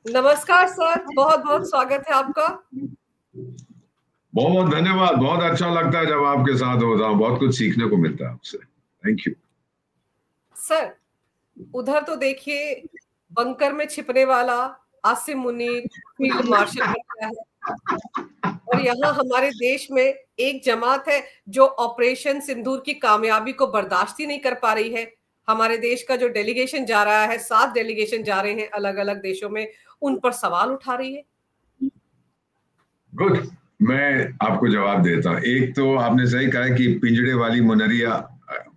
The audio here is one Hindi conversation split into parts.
नमस्कार सर, बहुत बहुत स्वागत है आपका। बहुत बहुत धन्यवाद। बहुत अच्छा लगता है जब आपके साथ होता हूँ, बहुत कुछ सीखने को मिलता है आपसे। थैंक यू सर, उधर तो देखिए, बंकर में छिपने वाला आसिम मुनीर फील्ड मार्शल बन गया है, और यहाँ हमारे देश में एक जमात है जो ऑपरेशन सिंदूर की कामयाबी को बर्दाश्त ही नहीं कर पा रही है। हमारे देश का जो डेलीगेशन जा रहा है, 7 डेलीगेशन जा रहे हैं अलग अलग देशों में, उन पर सवाल उठा रही है। गुड। मैं आपको जवाब देता हूँ। एक तो आपने सही कहा है कि पिंजड़े वाली मुनरिया,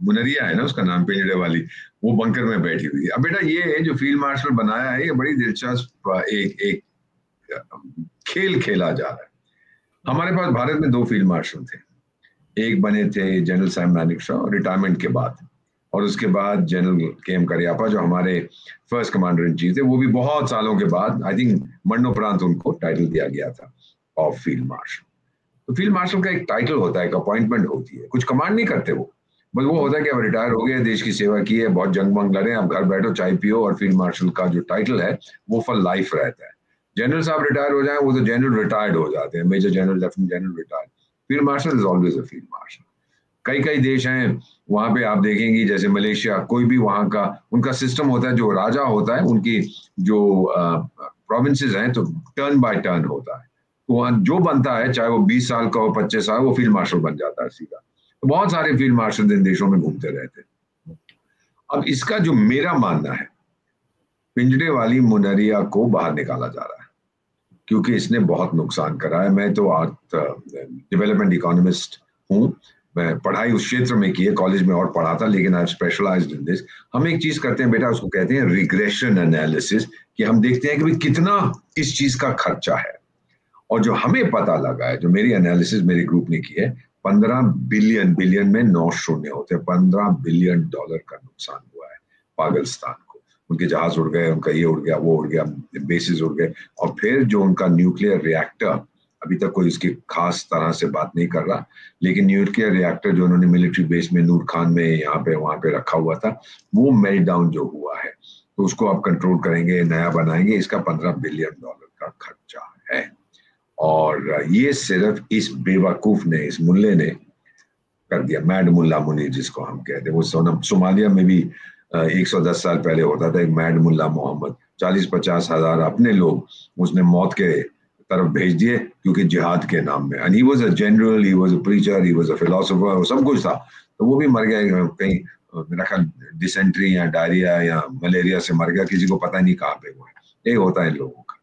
मुनरिया है ना उसका नाम, पिंजड़े वाली, वो बंकर में बैठी हुई है। अब बेटा ये जो फील्ड मार्शल बनाया है, ये बड़ी दिलचस्प एक एक खेल खेला जा रहा है। हमारे पास भारत में 2 फील्ड मार्शल थे। एक बने थे जनरल सैम मानेकशॉ रिटायरमेंट के बाद, और उसके बाद जनरल के एम करियप्पा जो हमारे फर्स्ट कमांडर इन चीफ थे, वो भी बहुत सालों के बाद, आई थिंक मरणोपरांत उनको टाइटल दिया गया था ऑफ फील्ड मार्शल। तो फील्ड मार्शल का एक टाइटल होता है, एक अपॉइंटमेंट होती है, कुछ कमांड नहीं करते वो, बस वो होता है कि अब रिटायर हो गए, देश की सेवा की है, बहुत जंग वंग लड़े, अब घर बैठो चाय पियो, और फील्ड मार्शल का जो टाइटल है वो फॉर लाइफ रहता है। जनरल साहब रिटायर हो जाए वो तो जनरल रिटायर्ड हो जाते हैं, major general, lieutenant general retired. Field marshal is always a field marshal. कई कई देश हैं वहां पे आप देखेंगे, जैसे मलेशिया, कोई भी वहां का उनका सिस्टम होता है, जो राजा होता है, उनकी जो प्रोविंसेस हैं, तो टर्न बाय टर्न होता है। तो वहां जो बनता है, चाहे वो 20 साल का हो, 25 साल, वो फील्ड मार्शल बन जाता है सीधा। तो बहुत सारे फील्ड मार्शल इन देशों में घूमते रहते हैं। अब इसका जो मेरा मानना है, पिंजड़े वाली मुनरिया को बाहर निकाला जा रहा है, क्योंकि इसने बहुत नुकसान करा है। मैं तो डेवलपमेंट इकोनॉमिस्ट हूँ, मैं पढ़ाई उस क्षेत्र में की है, कॉलेज में और पढ़ा था, लेकिन आई स्पेशलाइज्ड इन दिस। हम एक चीज करते हैं बेटा, उसको कहते हैं रिग्रेशन एनालिसिस, कि हम देखते हैं कि भाई कितना इस चीज का खर्चा है। और जो हमें पता लगा है, जो मेरी एनालिसिस मेरे ग्रुप ने की है, 15 बिलियन, बिलियन में 9 शून्य होते हैं, $15 बिलियन का नुकसान हुआ है पाकिस्तान को। उनके जहाज उड़ गए, उनका ये उड़ गया, वो उड़ गया, बेसिस उड़ गए, और फिर जो उनका न्यूक्लियर रिएक्टर, अभी तक कोई उसकी खास तरह से बात नहीं कर रहा, लेकिन न्यूक्लियर रिएक्टर जो उन्होंने मिलिट्री बेस में नूर खान में यहाँ पे वहां पे रखा हुआ था, वो मेल्ट डाउन जो हुआ है, तो उसको आप कंट्रोल करेंगे, नया बनाएंगे, इसका $15 बिलियन का खर्चा है। और ये सिर्फ इस बेवकूफ ने, इस मुल्ले ने कर दिया, मैड मुल्ला मुनीर जिसको हम कहते हैं। वो सोमालिया में भी 110 साल पहले होता था, एक मैड मुल्ला मोहम्मद, 40-50 हजार अपने लोग उसने मौत के तरफ भेज दिए, क्योंकि जिहाद के नाम में। And he was a general, he was a preacher, he was a philosopher, सब कुछ था। तो वो भी मर गया कहीं, मेरा ख्याल डिसेंट्री या डायरिया या मलेरिया से मर गया, किसी को पता नहीं कहाँ पे वो है। यही होता है इन लोगों का।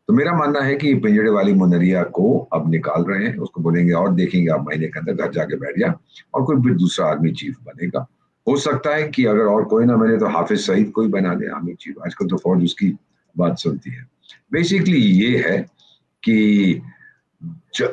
तो मेरा मानना है कि पिंजड़े वाली मुनरिया को अब निकाल रहे हैं, उसको बोलेंगे और देखेंगे आप महीने के अंदर घर जाके बैठ जा, और कोई भी दूसरा आर्मी चीफ बनेगा। हो सकता है कि अगर और कोई ना मिले तो हाफिज सईद कोई बना दे आर्मी चीफ, आजकल तो फौज उसकी बात सुनती है। बेसिकली ये है कि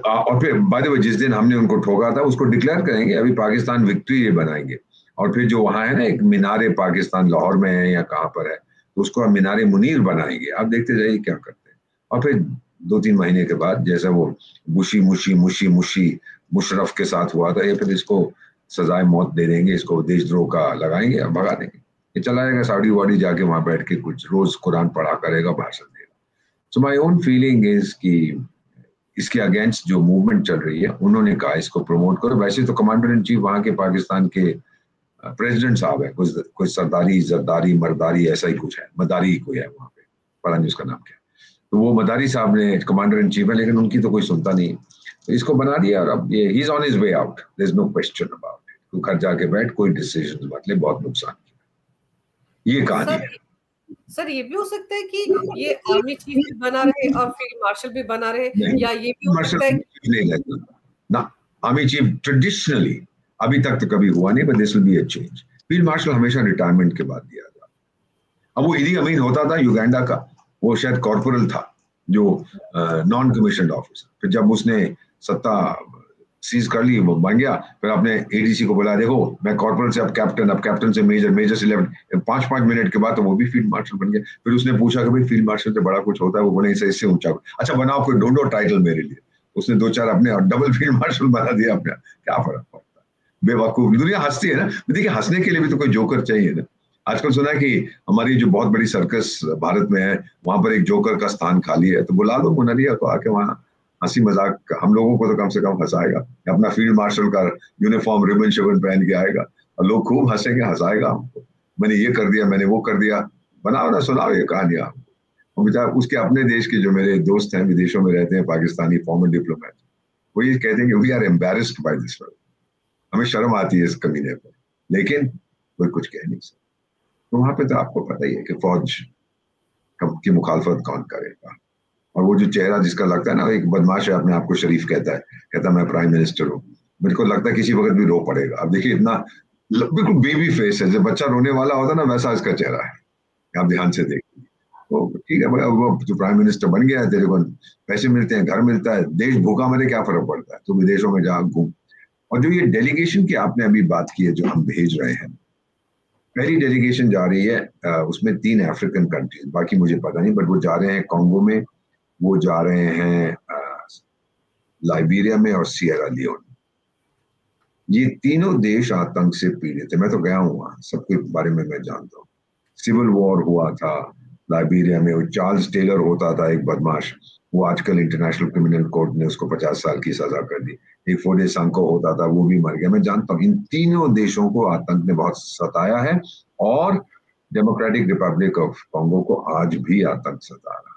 और फिर बाय द वे जिस दिन हमने उनको ठोका था उसको डिक्लेयर करेंगे, अभी पाकिस्तान विक्ट्री ये बनाएंगे। और फिर जो वहां है ना एक मीनारे पाकिस्तान, लाहौर में है या कहाँ पर है, तो उसको हम मीनारे मुनीर बनाएंगे। आप देखते जाइए क्या करते हैं। और फिर 2-3 महीने के बाद, जैसा वो बुशी मुशी मुशी मुशी मुशरफ के साथ हुआ था, ये फिर इसको सजाए मौत दे देंगे, इसको देशद्रोह का लगाएंगे और भगा देंगे। ये चला जाएगा साउदी वाड़ी जाके वहां बैठ के कुछ रोज कुरान पढ़ा करेगा, भाषण देगा। सो माई ओन फीलिंग इज कि इसके अगेंस्ट जो मूवमेंट चल रही है, उन्होंने कहा इसको प्रमोट करो। वैसे तो कमांडर इन चीफ वहां के पाकिस्तान के प्रेसिडेंट साहब है, कुछ सरदारी जरदारी मरदारी ऐसा ही कुछ है, मदारी कोई है वहां पे, पता नहीं उसका नाम क्या है। तो वो मदारी साहब ने कमांडर इन चीफ है, लेकिन उनकी तो कोई सुनता नहीं। तो इसको बना दिया, और अब ये he is on his way out, there is no question about it. तू घर जाके बैठ, कोई डिसीजन मत ले, बहुत नुकसान किया। ये कहानी है। सर, ये भी हो सकता है कि ये आर्मी चीफ भी बना रहे और फील्ड मार्शल भी बना रहे, या ये भी हो सकता है नहीं रहता ना। आर्मी चीफ ट्रेडिशनली अभी तक तो कभी हुआ नहीं, but this will be a change. Field marshal हमेशा रिटायरमेंट के बाद दिया जाता। अब वो इदी अमीन होता था युगांडा का, वो शायद कॉर्पोरल था, जो नॉन कमीशन ऑफिसर। फिर जब उसने सत्ता सीज कर ली, वो बन गया, फिर आपने एडीसी को बोला, देखो मैं कॉर्पोरल से अब कैप्टन से मेजर, मेजर से लेफ्टिनेंट, 5-5 मिनट के बाद तो वो भी फील्ड मार्शल बन गया। फिर उसने पूछा कि भाई फील्ड मार्शल से बड़ा कुछ होता है? वो बोले इससे ऊंचा, अच्छा बनाओ कोई, ढूंढो टाइटल मेरे लिए। उसने 2-4 अपने और डबल फील्ड मार्शल बना दिया अपने। क्या फर्क पड़ता है? बेवकूफ दुनिया हंसती है ना। देखिए हंसने के लिए भी तो कोई जोकर चाहिए ना। आजकल सुना है कि हमारी जो बहुत बड़ी सर्कस भारत में है वहां पर एक जोकर का स्थान खाली है, तो बुला लो मुनरिया को आके वहां हंसी मजाक हम लोगों को तो कम से कम हंसाएगा। अपना फील्ड मार्शल का यूनिफॉर्म रिबन शिबन पहन के आएगा और लोग खूब हंसेंगे, हंसाएगा हमको। मैंने ये कर दिया, मैंने वो कर दिया। बनाओ ना, सुनाओ ये कहानियां। और बेचारा उसके अपने देश के जो मेरे दोस्त हैं विदेशों में रहते हैं, पाकिस्तानी फॉर्मर डिप्लोमेट, वो ये कहते हैं कि we are embarrassed by this world, हमें शर्म आती है इस कमीने पर, लेकिन कोई कुछ कह नहीं सकता। तो वहां पे तो आपको पता ही है कि फौज की मुखालफत कौन करेगा। और वो जो चेहरा जिसका लगता है ना, एक बदमाश है अपने आप को शरीफ कहता है, कहता मैं प्राइम मिनिस्टर हूँ, मेरे को लगता है किसी वक्त भी रो पड़ेगा। अब देखिए इतना बिल्कुल बेबी फेस है, जब बच्चा रोने वाला होता है ना वैसा इसका चेहरा है, आप ध्यान से देखिए। तो ठीक है भाई, वो जो प्राइम मिनिस्टर बन गया है, तेरे को पैसे मिलते हैं, घर मिलता है, देश भूखा मरे क्या फर्क पड़ता है, तो विदेशों में जा घूम। और जो ये डेलीगेशन की आपने अभी बात की है जो हम भेज रहे हैं, पहली डेलीगेशन जा रही है, उसमें 3 अफ्रीकन कंट्रीज, बाकी मुझे पता नहीं, बट वो जा रहे हैं कॉन्गो में, वो जा रहे हैं लाइबेरिया में और सिएरा लियोन। ये तीनों देश आतंक से पीड़ित है, मैं तो गया हूँ वहां, सबके बारे में मैं जानता हूँ। सिविल वॉर हुआ था लाइबेरिया में, वो चार्ल्स टेलर होता था एक बदमाश, वो आजकल इंटरनेशनल क्रिमिनल कोर्ट ने उसको 50 साल की सजा कर दी। एक फोडे सांको होता था, वो भी मर गया। मैं जानता हूँ इन तीनों देशों को आतंक ने बहुत सताया है, और डेमोक्रेटिक रिपब्लिक ऑफ कॉन्गो को आज भी आतंक सता रहा है।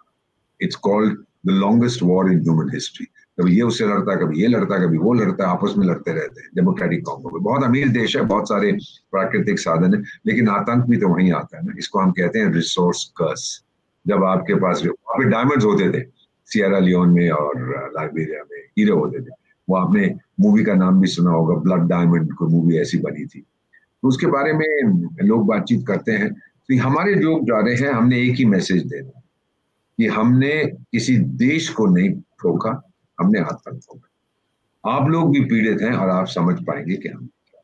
It's called the longest war in human history. कभी ये उससे लड़ता है, कभी ये लड़ता है, कभी वो लड़ता है, आपस में लड़ते रहते हैं। डेमोक्रेटिक कॉन्गो में बहुत अमीर देश है, बहुत सारे प्राकृतिक साधन है, लेकिन आतंक भी तो वहीं आता है ना। इसको हम कहते हैं रिसोर्स कर्स। जब आपके पास वहां पे डायमंड्स होते थे सिएरा लियोन में और लाइबेरिया में, हीरे होते थे। वो आपने मूवी का नाम भी सुना होगा, ब्लड डायमंड, कोई मूवी ऐसी बनी थी, तो उसके बारे में लोग बातचीत करते हैं। तो हमारे जो जा रहे हैं, हमने एक ही मैसेज देना कि हमने किसी देश को नहीं ठोका, हमने आतंक ठोका। आप लोग भी पीड़ित हैं और आप समझ पाएंगे कि हम क्या,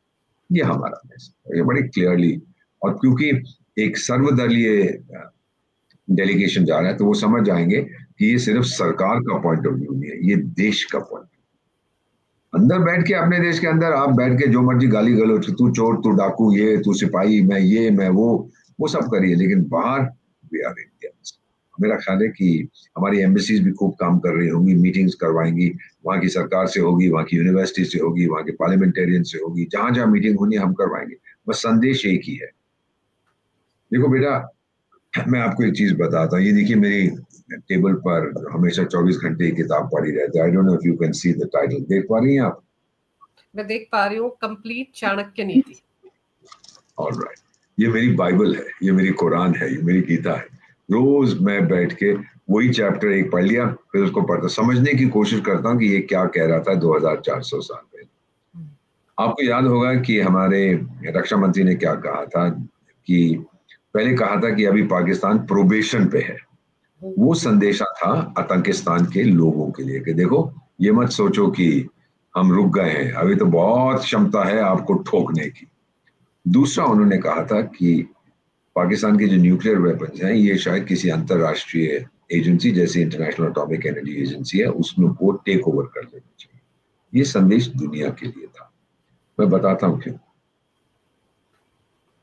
ये हमारा मैसेज, ये बड़ी क्लियरली। और क्योंकि एक सर्वदलीय डेलीगेशन जा रहा है, तो वो समझ जाएंगे कि ये सिर्फ सरकार का पॉइंट ऑफ व्यू नहीं है, ये देश का पॉइंट। अंदर बैठ के, अपने देश के अंदर आप बैठ के जो मर्जी गाली गलौज, तू चोर, तू डाकू, ये तू सिपाही, मैं ये मैं वो सब करिए, लेकिन बाहर वी आर इंडियंस। मेरा ख्याल है कि हमारी एम्बेसीज भी खूब काम कर रही होंगी, मीटिंग्स करवाएंगी, वहां की सरकार से होगी, वहां की यूनिवर्सिटी से होगी, वहां के पार्लियामेंटेरियन से होगी, जहां जहां मीटिंग होनी हम करवाएंगे। बस संदेश एक ही है। देखो बेटा, मैं आपको एक चीज बताता हूँ, ये देखिए मेरी टेबल पर हमेशा 24 घंटे किताब पड़ी रहती है। I don't know if you can see the title, देख पा रही हैं आप? मैं देख पा रही हूँ, कंप्लीट चाणक्य नीति। ऑलराइट, ये मेरी बाइबल है, ये मेरी कुरान है, ये मेरी गीता है। रोज मैं बैठ के वही चैप्टर एक पढ़ लिया, फिर उसको पढ़ता, समझने की कोशिश करता हूँ कि ये क्या कह रहा था 2400 साल पहले। आपको याद होगा कि हमारे रक्षा मंत्री ने क्या कहा था, कि पहले कहा था कि अभी पाकिस्तान प्रोबेशन पे है। वो संदेशा था आतंकिस्तान के लोगों के लिए कि देखो, ये मत सोचो कि हम रुक गए हैं, अभी तो बहुत क्षमता है आपको ठोकने की। दूसरा उन्होंने कहा था कि पाकिस्तान के जो न्यूक्लियर वेपन्स हैं, ये शायद किसी अंतरराष्ट्रीय एजेंसी जैसे इंटरनेशनल एटॉमिक एनर्जी एजेंसी है, उसमें वो टेक ओवर कर लेना चाहिए। ये संदेश दुनिया के लिए था। मैं बताता हूँ क्यों।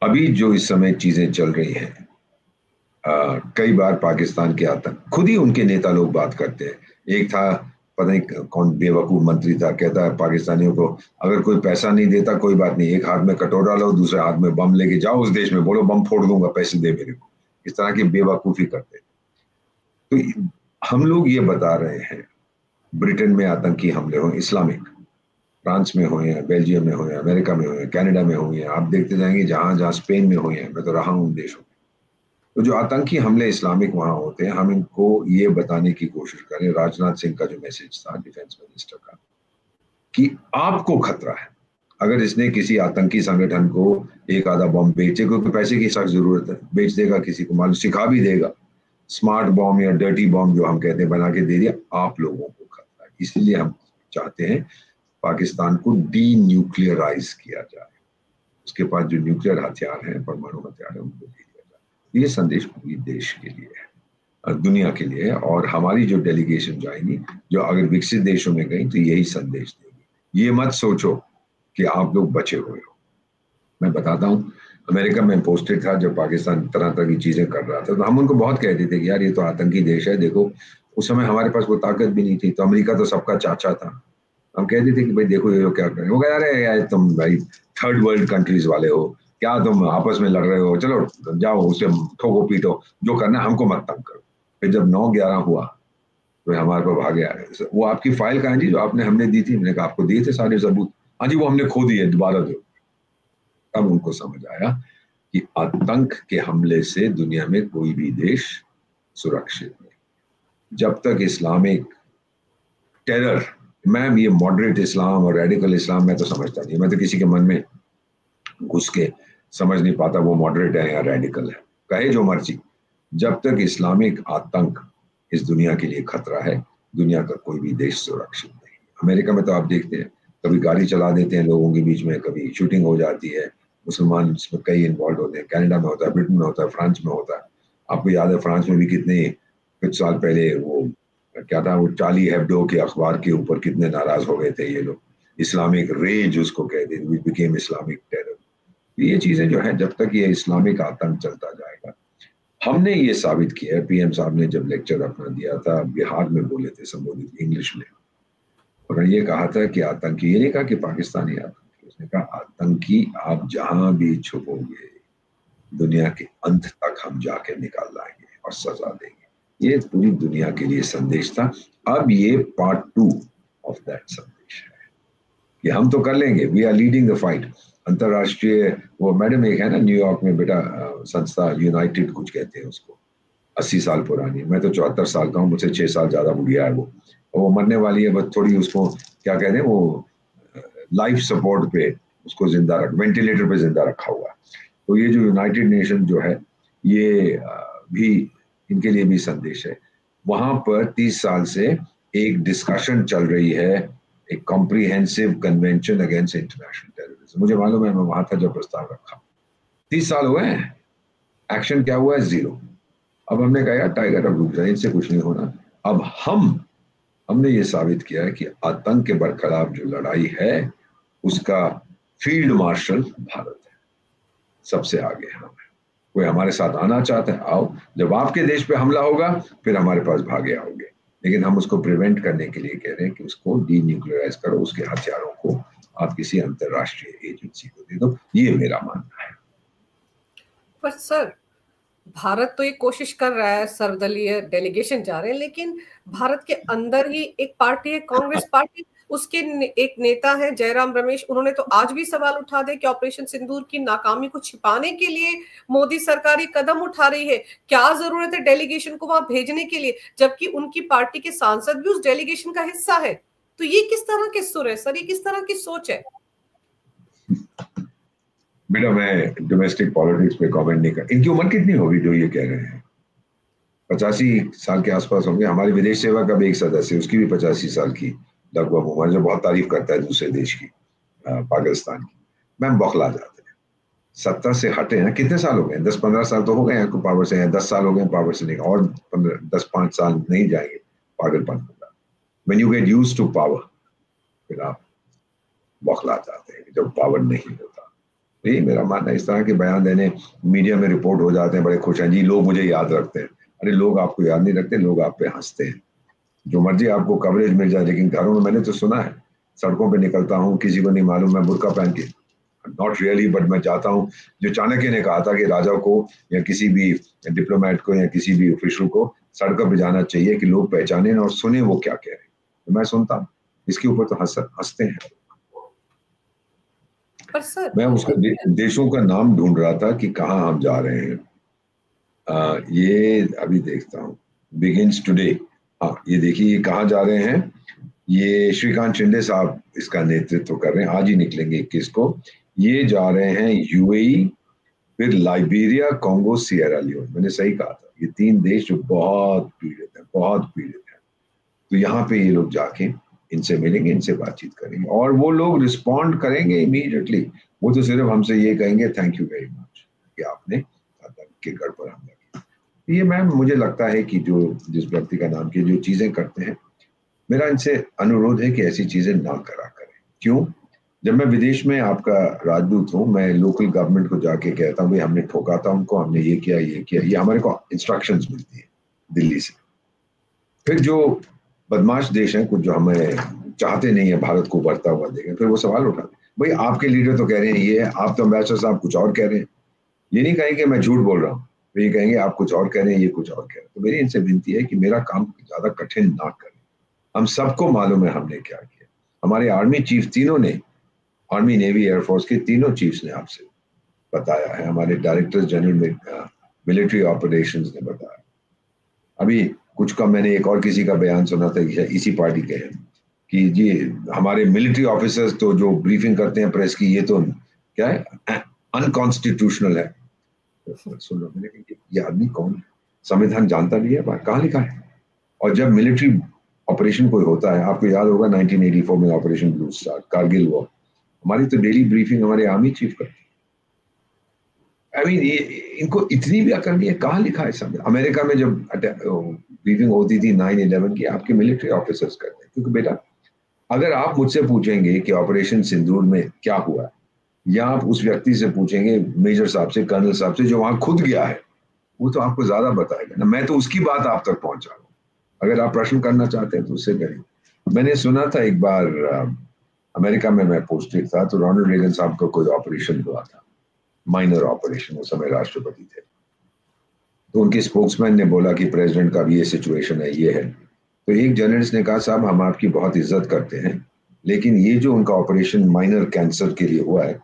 अभी जो इस समय चीजें चल रही हैं, कई बार पाकिस्तान के आतंक, खुद ही उनके नेता लोग बात करते हैं। एक था, पता नहीं कौन बेवकूफ मंत्री था, कहता है पाकिस्तानियों को अगर कोई पैसा नहीं देता कोई बात नहीं, एक हाथ में कटोरा लो, दूसरे हाथ में बम लेके जाओ उस देश में, बोलो बम फोड़ दूंगा, पैसे दे मेरे को। इस तरह की बेवकूफी करते। तो हम लोग ये बता रहे हैं, ब्रिटेन में आतंकी हमले हो, इस्लामिक, फ्रांस में हुए हैं, बेल्जियम में हुए हैं, अमेरिका में हुए हैं, कनाडा में हुए हैं, आप देखते जाएंगे जहां जहां, स्पेन में हुए हैं, मैं तो रहा हूं उन देशों में। तो जो आतंकी हमले इस्लामिक वहां होते हैं, हम इनको ये बताने की कोशिश करें, राजनाथ सिंह का जो मैसेज था डिफेंस मिनिस्टर का, कि आपको खतरा है अगर इसने किसी आतंकी संगठन को एक आधा बम बेचे, क्योंकि पैसे की सख्त जरूरत है, बेच देगा किसी को, मालूम सिखा भी देगा, स्मार्ट बॉम्ब या डर्टी बॉम्ब जो हम कहते हैं बना के दे दिया, आप लोगों को खतरा है। इसलिए हम चाहते हैं पाकिस्तान को डी न्यूक्लियराइज किया जाए, उसके पास जो न्यूक्लियर हथियार हैं, परमाणु हथियार है, उनको दे दिया जाए। ये संदेश पूरी देश के लिए है, दुनिया के लिए है। और हमारी जो डेलीगेशन जाएंगी, जो अगर विकसित देशों में गई, तो यही संदेश देगी। ये मत सोचो कि आप लोग बचे हुए हो। मैं बताता हूँ, अमेरिका में पोस्टेड था जब पाकिस्तान तरह तरह की चीजें कर रहा था, तो हम उनको बहुत कहते थे कि यार ये तो आतंकी देश है, देखो उस समय हमारे पास वो ताकत भी नहीं थी, तो अमेरिका तो सबका चाचा था, हम कहते थे कि भाई देखो ये लोग क्या कर रहे हैं। वो कह रहे हैं यार तुम भाई थर्ड वर्ल्ड कंट्रीज वाले हो, क्या तुम आपस में लड़ रहे हो, चलो जाओ उसे ठोको पीटो, जो करना है, हमको मत तंग करो। फिर जब 9/11 हुआ तो हमारे पास भागे आ गए। वो आपकी फाइल कहाँ है जी जो आपने हमने दी थी? मैंने कहा आपको दिए थे सारे सबूत। हाँ जी वो हमने खो दिए, दोबारा दो। तब उनको समझ आया कि आतंक के हमले से दुनिया में कोई भी देश सुरक्षित नहीं। जब तक इस्लामिक टेरर, मैम ये मॉडरेट इस्लाम और रेडिकल इस्लाम मैं तो समझता नहीं, मैं तो किसी के मन में घुस के समझ नहीं पाता वो मॉडरेट है या रेडिकल है, कहे जो मर्जी। जब तक इस्लामिक आतंक इस दुनिया के लिए खतरा है, दुनिया का कोई भी देश सुरक्षित नहीं। अमेरिका में तो आप देखते हैं कभी गाड़ी चला देते हैं लोगों के बीच में, कभी शूटिंग हो जाती है, मुसलमान इसमें कई इन्वॉल्व होते हैं। कनाडा में होता है, ब्रिटेन में होता है, फ्रांस में होता है। आपको याद है फ्रांस में भी कितने कुछ साल पहले वो क्या था, वो चार्ली हेब्डो के अखबार के ऊपर कितने नाराज हो गए थे ये लोग, इस्लामिक रेज उसको कहते थे, बिकेम इस्लामिक टेरर। ये चीजें जो है, जब तक ये इस्लामिक आतंक चलता जाएगा। हमने ये साबित किया है, पीएम साहब ने जब लेक्चर अपना दिया था बिहार में बोले थे संबोधित इंग्लिश में, और ये कहा था कि आतंकी, ये नहीं कहा कि पाकिस्तानी आतंकी, उसने कहा आतंकी आप जहां भी छुपोगे दुनिया के अंत तक हम जाके निकाल लाएंगे और सजा देंगे। ये पूरी दुनिया के लिए संदेश था। अब ये पार्ट 2 ऑफ दैट संदेश है कि हम तो कर लेंगे, we are leading the fight. अंतरराष्ट्रीय वो मैडम एक है ना न्यूयॉर्क में बेटा संस्था, यूनाइटेड कुछ कहते हैं उसको, 80 साल पुरानी, मैं तो 74 साल का हूँ, मुझसे 6 साल ज्यादा बुढ़िया है वो, और वो मरने वाली है, बस थोड़ी उसको क्या कहते हैं वो लाइफ सपोर्ट पे उसको जिंदा रख, वेंटिलेटर पे जिंदा रखा हुआ है। तो ये जो यूनाइटेड नेशन जो है ये भी इनके लिए भी संदेश है। वहां पर 30 साल से एक डिस्कशन चल रही है, एक comprehensive convention against international terrorism. मुझे मालूम है, मैं वहां था जब प्रस्ताव रखा। 30 साल हुए हैं, एक्शन क्या हुआ है? जीरो। अब हमने कहा यार टाइगर अब रुक जाए, इनसे कुछ नहीं होना। अब हमने ये साबित किया है कि आतंक के बरखिलाफ जो लड़ाई है उसका फील्ड मार्शल भारत है, सबसे आगे हम है। कोई हमारे साथ आना चाहता है आओ, जब आपके देश पे हमला होगा फिर हमारे पास भागे आओगे, लेकिन हम उसको प्रिवेंट करने के लिए कह रहे हैं कि उसको डीन्यूक्लियराइज करो, उसके हथियारों को आप किसी अंतरराष्ट्रीय एजेंसी को दे दो, ये मेरा मानना है। पर सर भारत तो ये कोशिश कर रहा है, सर्वदलीय डेलीगेशन जा रहे हैं, लेकिन भारत के अंदर ही एक पार्टी है कांग्रेस पार्टी, उसके एक नेता है जयराम रमेश, उन्होंने तो आज भी सवाल उठा दे कि ऑपरेशन सिंदूर की नाकामी को छिपाने के लिए मोदी सरकार ये कदम उठा रही है, क्या जरूरत है डेलीगेशन को वहां भेजने के लिए, जबकि उनकी पार्टी के सांसद भी उस डेलीगेशन का हिस्सा है। तो ये किस तरह के सुर है सर, ये किस तरह की सोच है? बेटा मैं डोमेस्टिक पॉलिटिक्स पे कमेंट नहीं कर। इनकी उम्र कितनी होगी जो ये कह रहे हैं? 85 साल के आसपास होंगे। हमारे विदेश सेवा का भी एक सदस्य, उसकी भी 85 साल की लगभग उम्र, जो बहुत तारीफ करता है दूसरे देश की, पाकिस्तान की। मैम बौखला जाते हैं। 70 से हटे हैं, कितने साल हो गए? 10-15 साल तो हो गए हैं पावर से, 10 साल हो गए पावर से नहीं, और 10-5 साल नहीं जाएंगे पागलपन होगा। When you get used to power फिर आप बौखला जाते हैं जब पावर नहीं होता। यही मेरा मानना है। इस तरह के बयान देने मीडिया में रिपोर्ट हो जाते हैं, बड़े खुश हैं जी लोग मुझे याद रखते हैं। अरे लोग आपको याद नहीं रखते, लोग आप पे हंसते हैं। जो मर्जी आपको कवरेज मिल जाए, लेकिन घरों में मैंने तो सुना है, सड़कों पे निकलता हूँ किसी को नहीं मालूम मैं बुर्का पहन के, नॉट रियली बट मैं चाहता हूँ, जो चाणक्य ने कहा था कि राजा को या किसी भी डिप्लोमेट को या किसी भी ऑफिशियल को सड़कों पे जाना चाहिए कि लोग पहचाने और सुने वो क्या कह रहे हैं। तो मैं सुनता हूँ, इसके ऊपर तो हंसते हैं। पर सर मैं उसका देशों का नाम ढूंढ रहा था कि कहाँ हम जा रहे हैं। ये अभी देखता हूँ, बिगिंस टुडे। हाँ ये देखिए ये कहाँ जा रहे हैं, ये श्रीकांत शिंदे साहब इसका नेतृत्व कर रहे हैं, आज ही निकलेंगे 21 को। ये जा रहे हैं यूएई, फिर लाइबेरिया, कांगो, सिएरा लियोन। मैंने सही कहा था, ये 3 देश जो बहुत पीड़ित है, बहुत पीड़ित है। तो यहाँ पे ये लोग जाके इनसे मिलेंगे, इनसे बातचीत करेंगे, और वो लोग रिस्पॉन्ड करेंगे इमीडिएटली। वो तो सिर्फ हमसे ये कहेंगे थैंक यू वेरी मच कि आपने आतंक के गढ़ पर हमला किया। ये मैम मुझे लगता है कि जो जिस व्यक्ति का नाम की जो चीजें करते हैं, मेरा इनसे अनुरोध है कि ऐसी चीजें ना करा करें। क्यों? जब मैं विदेश में आपका राजदूत हूँ, मैं लोकल गवर्नमेंट को जाके कहता हूँ भाई हमने ठोका था उनको, हमने ये किया ये हमारे को इंस्ट्रक्शंस मिलती है दिल्ली से। फिर जो बदमाश देश हैं कुछ जो हमें चाहते नहीं है भारत को बढ़ता हुआ देखें, फिर वो सवाल उठाते भाई आपके लीडर तो कह रहे हैं ये है, आप तो अम्बेसडर साहब कुछ और कह रहे हैं। ये नहीं कहेंगे मैं झूठ बोल रहा हूँ, तो ये कहेंगे आप कुछ और कह रहे हैं, ये कुछ और कह रहे हैं। तो मेरी इनसे विनती है कि मेरा काम ज्यादा कठिन ना करें। हम सबको मालूम है हमने क्या किया। हमारे आर्मी चीफ तीनों ने, आर्मी नेवी एयरफोर्स के तीनों चीफ्स ने आपसे बताया है, हमारे डायरेक्टर जनरल मिलिट्री ऑपरेशंस ने बताया। अभी कुछ का मैंने एक और किसी का बयान सुना था, इसी पार्टी के हैं, कि जी हमारे मिलिट्री ऑफिसर्स तो जो ब्रीफिंग करते हैं प्रेस की, ये तो क्या है अनकॉन्स्टिट्यूशनल है। सुन लो, मैंने कहा ये आदमी कौन है, संविधान जानता भी है, कहाँ लिखा है। और जब मिलिट्री ऑपरेशन कोई होता है, आपको याद होगा 1984 में ऑपरेशन ब्लू स्टार कारगिल हुआ, हमारी तो डेली ब्रीफिंग हमारे आर्मी चीफ करते। आई मीन इनको इतनी भी अकल नहीं है, कहाँ लिखा है सब। अमेरिका में जब ब्रीफिंग होती थी 9/11 की, आपके मिलिट्री ऑफिसर्स करते हैं। क्योंकि बेटा अगर आप मुझसे पूछेंगे कि ऑपरेशन सिंदूर में क्या हुआ, या आप उस व्यक्ति से पूछेंगे मेजर साहब से, कर्नल साहब से जो वहां खुद गया है, वो तो आपको ज्यादा बताएगा ना। मैं तो उसकी बात आप तक पहुंचा रहा हूँ। अगर आप प्रश्न करना चाहते हैं तो उससे करिए। मैंने सुना था एक बार अमेरिका में मैं पोस्टेड था, तो रोनाल्ड रेगन साहब का कोई ऑपरेशन हुआ था, माइनर ऑपरेशन, उस समय राष्ट्रपति थे। तो उनके स्पोक्समैन ने बोला कि प्रेसिडेंट का भी ये सिचुएशन है, ये है। तो एक जर्नलिस्ट ने कहा साहब हम आपकी बहुत इज्जत करते हैं, लेकिन ये जो उनका ऑपरेशन माइनर कैंसर के लिए हुआ है,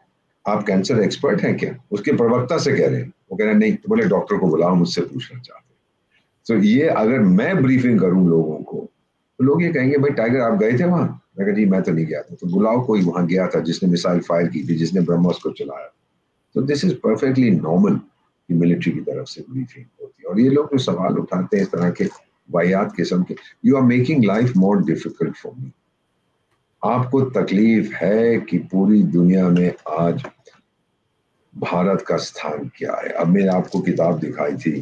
आप कैंसर एक्सपर्ट हैं क्या? उसके प्रवक्ता से कह रहे हैं। वो कह रहे हैं नहीं। तो बोले डॉक्टर को बुलाओ, मुझसे पूछना चाहते हैं। तो ये अगर मैं ब्रीफिंग करूं लोगों को, तो लोग ये कहेंगे भाई टाइगर आप गए थे वहां? मैं कहा जी मैं तो नहीं गया था। तो बुलाओ कोई वहां गया था, जिसने मिसाइल फायर की थी, जिसने ब्रह्मोस को चलाया। तो दिस इज परफेक्टली नॉर्मल कि मिलिट्री की तरफ से ब्रीफिंग होती है। और ये लोग जो सवाल उठाते हैं इस तरह के वाहियात किस्म के, you are making life more difficult for me. आपको तकलीफ है कि पूरी दुनिया में आज भारत का स्थान क्या है। अब मैंने आपको किताब दिखाई थी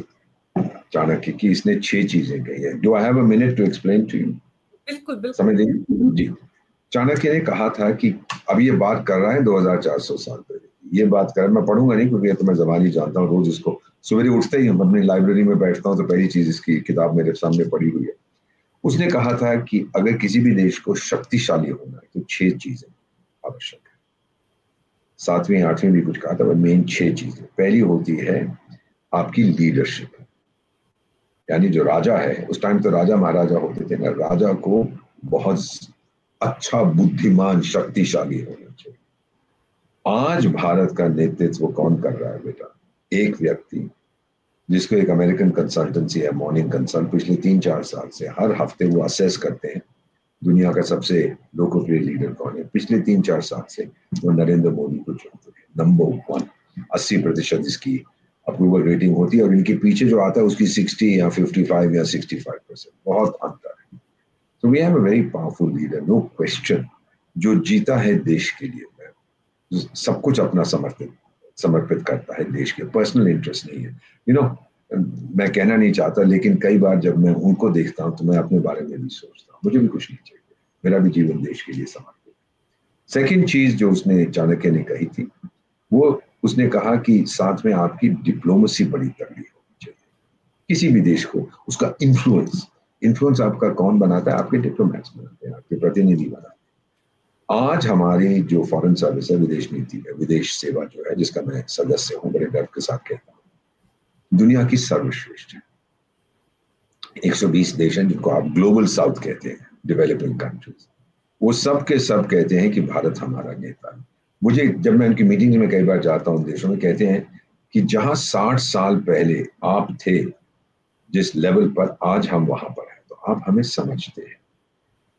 चाणक्य की, इसने 6 चीजें कही है। Do I have a minute to explain to you? बिल्कुल बिल्कुल समझ लीजिए जी। चाणक्य ने कहा था कि अब ये बात कर रहा है 2400 साल पहले, ये बात कर, मैं पढ़ूंगा नहीं क्योंकि ये तो मैं जबानी जानता हूँ, रोज इसको सवेरे उठते ही हम अपनी लाइब्रेरी में बैठता हूँ तो पहली चीज इसकी किताब मेरे सामने पड़ी हुई है। उसने कहा था कि अगर किसी भी देश को शक्तिशाली होना है तो 6 चीजें आवश्यक है। 7वीं 8वीं भी कुछ कहा था, मेन 6 चीजें। पहली होती है आपकी लीडरशिप, यानी जो राजा है, उस टाइम तो राजा महाराजा होते थे ना, राजा को बहुत अच्छा, बुद्धिमान, शक्तिशाली होना चाहिए। आज भारत का नेतृत्व कौन कर रहा है बेटा? एक व्यक्ति जिसको एक अमेरिकन कंसल्टेंसी है मॉर्निंग कंसल्ट, पिछले 3-4 साल से हर हफ्ते वो असेस करते हैं दुनिया का सबसे लोकप्रिय लीडर कौन है। पिछले 3-4 साल से वो नरेंद्र मोदी को चुनते हैं नंबर 1। 80% इसकी अप्रूवल रेटिंग होती है, और इनके पीछे जो आता है उसकी 60 या 55 या 65%, बहुत अंतर है। तो we have a very powerful leader, no question, जो जीता है देश के लिए, सब कुछ अपना समर्पित करता है देश के, पर्सनल इंटरेस्ट नहीं है। यू नो मैं कहना नहीं चाहता, लेकिन कई बार जब मैं उनको देखता हूं तो मैं अपने बारे में भी सोचता हूँ मुझे भी कुछ नहीं चाहिए, मेरा भी जीवन देश के लिए समर्पित है। सेकेंड चीज जो उसने चाणक्य ने कही थी, वो उसने कहा कि साथ में आपकी डिप्लोमेसी बड़ी तगड़ी होनी चाहिए। किसी भी देश को उसका इन्फ्लुएंस आपका कौन बनाता है? आपके डिप्लोमेट्स बनाते हैं, आपके प्रतिनिधि बनाते हैं। आज हमारी जो फॉरेन सर्विस है, विदेश नीति है, विदेश सेवा जो है, जिसका मैं सदस्य हूं, बड़े गर्व के साथ कहता हूं, दुनिया की सर्वश्रेष्ठ है। 120 देश हैं जिनको आप ग्लोबल साउथ कहते हैं, डेवलपिंग कंट्रीज, वो सब के सब कहते हैं कि भारत हमारा नेता है। मुझे जब मैं उनकी मीटिंग में कई बार जाता हूं देशों में, कहते हैं कि जहां 60 साल पहले आप थे जिस लेवल पर, आज हम वहां पर हैं। तो आप हमें समझते हैं।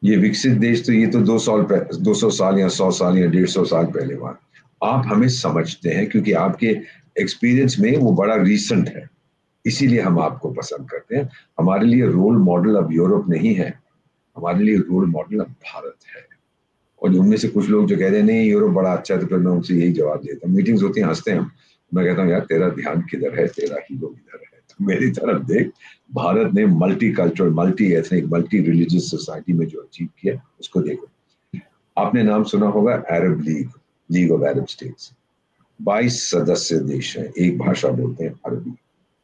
ये विकसित देश तो ये तो 200 साल या 100 साल या 150 साल पहले हुआ। आप हमें समझते हैं क्योंकि आपके एक्सपीरियंस में वो बड़ा रीसेंट है, इसीलिए हम आपको पसंद करते हैं। हमारे लिए रोल मॉडल अब यूरोप नहीं है, हमारे लिए रोल मॉडल अब भारत है। और उनमें से कुछ लोग जो कहते हैं नहीं यूरोप बड़ा अच्छा है, तो फिर मैं उनसे यही जवाब देता हूँ, मीटिंग्स होती हैं, हंसते हैं, मैं कहता हूँ यार तेरा ध्यान किधर है, तेरा हीरो किधर है, तो मेरी तरफ देख। भारत ने multi cultural, multi ethnic, multi religious society में जो अचीव किया उसको देखो। आपने नाम सुना होगा Arab league, league of Arab states. 22 सदस्य देश हैं, एक भाषा बोलते हैं अरबी।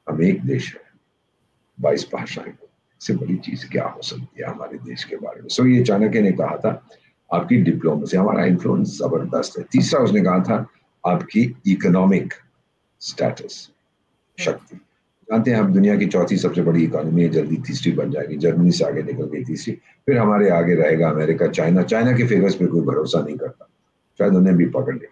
हम एक देश है, 22 भाषाएं। इससे बड़ी चीज क्या हो सकती है हमारे देश के बारे में। सो ये चाणक्य ने कहा था आपकी डिप्लोमेसी, हमारा इन्फ्लुएंस जबरदस्त है। तीसरा उसने कहा था आपकी इकोनॉमिक स्टेटस, शक्ति। जानते हैं आप दुनिया की चौथी सबसे बड़ी इकोनॉमी है, जल्दी तीसरी बन जाएगी, जर्मनी से आगे निकल गई तीसरी, फिर हमारे आगे रहेगा अमेरिका, चाइना। चाइना के फिगर्स पे कोई भरोसा नहीं करता, शायद उन्हें भी पकड़ ले।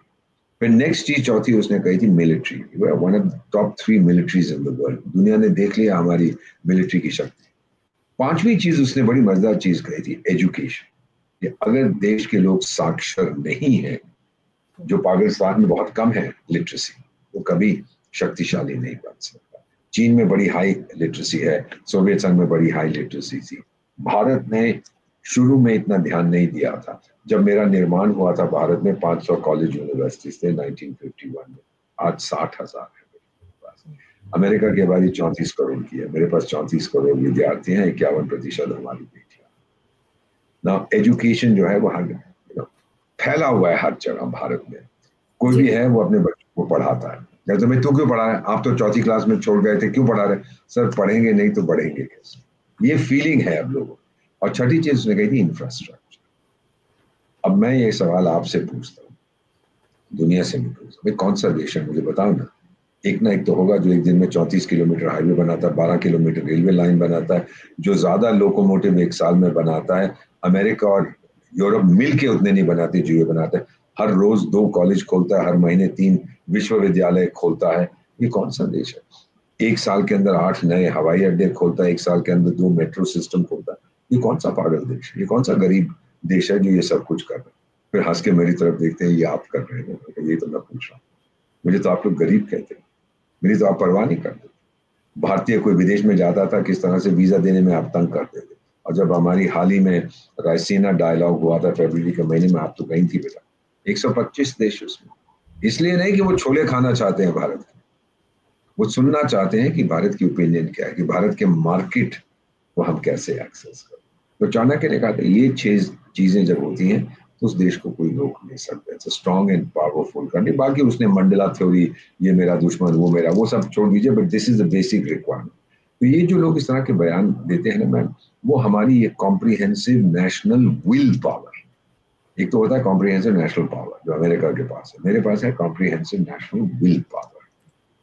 फिर नेक्स्ट चीज चौथी उसने कही थी military, one of top 3 militaries in the world. दुनिया ने देख लिया हमारी मिलिट्री की शक्ति। पांचवी चीज उसने बड़ी मजेदार चीज कही थी, एजुकेशन। कि अगर देश के लोग साक्षर नहीं है, जो पाकिस्तान में बहुत कम है लिटरेसी, वो कभी शक्तिशाली नहीं बन सकता। चीन में बड़ी हाई लिटरेसी है, सोवियत संघ में बड़ी हाई लिटरेसी थी। भारत ने शुरू में इतना ध्यान नहीं दिया था। जब मेरा निर्माण हुआ था भारत में 500 कॉलेज यूनिवर्सिटीज थे 1951 में, आज 60,000 है मेरे पास। अमेरिका की आबादी 34 करोड़ की है, मेरे पास 34 करोड़ विद्यार्थी हैं, 51% हमारी बेटियां। ना एजुकेशन जो है वो फैला हुआ है हर जगह भारत में। कोई भी है वो अपने बच्चों को पढ़ाता है। जैसे मैं, तू क्यों पढ़ा रहा है, आप तो चौथी क्लास में छोड़ गए थे, क्यों पढ़ा रहे? सर पढ़ेंगे नहीं तो बढ़ेंगे कैसे, ये फीलिंग है अब लोगों। और छठी चीज उसने कही थी इंफ्रास्ट्रक्चर। अब मैं ये सवाल आपसे पूछता हूँ, दुनिया से नहीं पूछता, भाई कौन सा देश है मुझे बताओ ना। एक ना एक तो होगा जो एक दिन में 34 किलोमीटर हाईवे बनाता है, 12 किलोमीटर रेलवे लाइन बनाता है, जो ज्यादा लोकोमोटिव एक साल में बनाता है। अमेरिका और यूरोप मिलके उतने नहीं बनाते जो ये बनाता है। हर रोज 2 कॉलेज खोलता है, हर महीने 3 विश्वविद्यालय खोलता है। ये कौन सा देश है? एक साल के अंदर 8 नए हवाई अड्डे खोलता है, एक साल के अंदर 2 मेट्रो सिस्टम खोलता है। ये कौन सा पागल देश है? ये कौन सा गरीब देश है जो ये सब कुछ कर रहा है? फिर हंस के मेरी तरफ देखते हैं, ये आप कर रहे हैं। ये तो मैं पूछ रहा हूँ, मुझे तो आप लोग गरीब कहते हैं, मेरी तो आप परवाह नहीं करते। भारतीय कोई विदेश में जाता था, किस तरह से वीजा देने में आप तंग करते थे। और जब हमारी हाल ही में रायसीना डायलॉग हुआ था फरवरी के महीने में, आप तो गई थी बेटा। 125 देश उसमें। इसलिए नहीं कि वो छोले खाना चाहते हैं भारत के, वो सुनना चाहते हैं कि भारत की ओपिनियन क्या है, कि भारत के मार्केट को हम कैसे एक्सेस करें। तो चाणक्य ने कहा था ये 6 चीजें जब होती हैं तो उस देश को कोई रोक नहीं सकता। It's strong and powerful country. बाकी उसने मंडला थ्योरी, ये मेरा दुश्मन वो मेरा, वो सब छोड़ दीजिए, but this is the basic requirement. तो ये जो लोग इस तरह के बयान देते हैं ना मैम, वो हमारी ये कॉम्प्रिहेंसिव नेशनल विल पावर, एक तो होता है कॉम्प्रिहेंसिव नेशनल पावर जो अमेरिका के पास है, मेरे पास है कॉम्प्रिहेंसिव नेशनल विल पावर।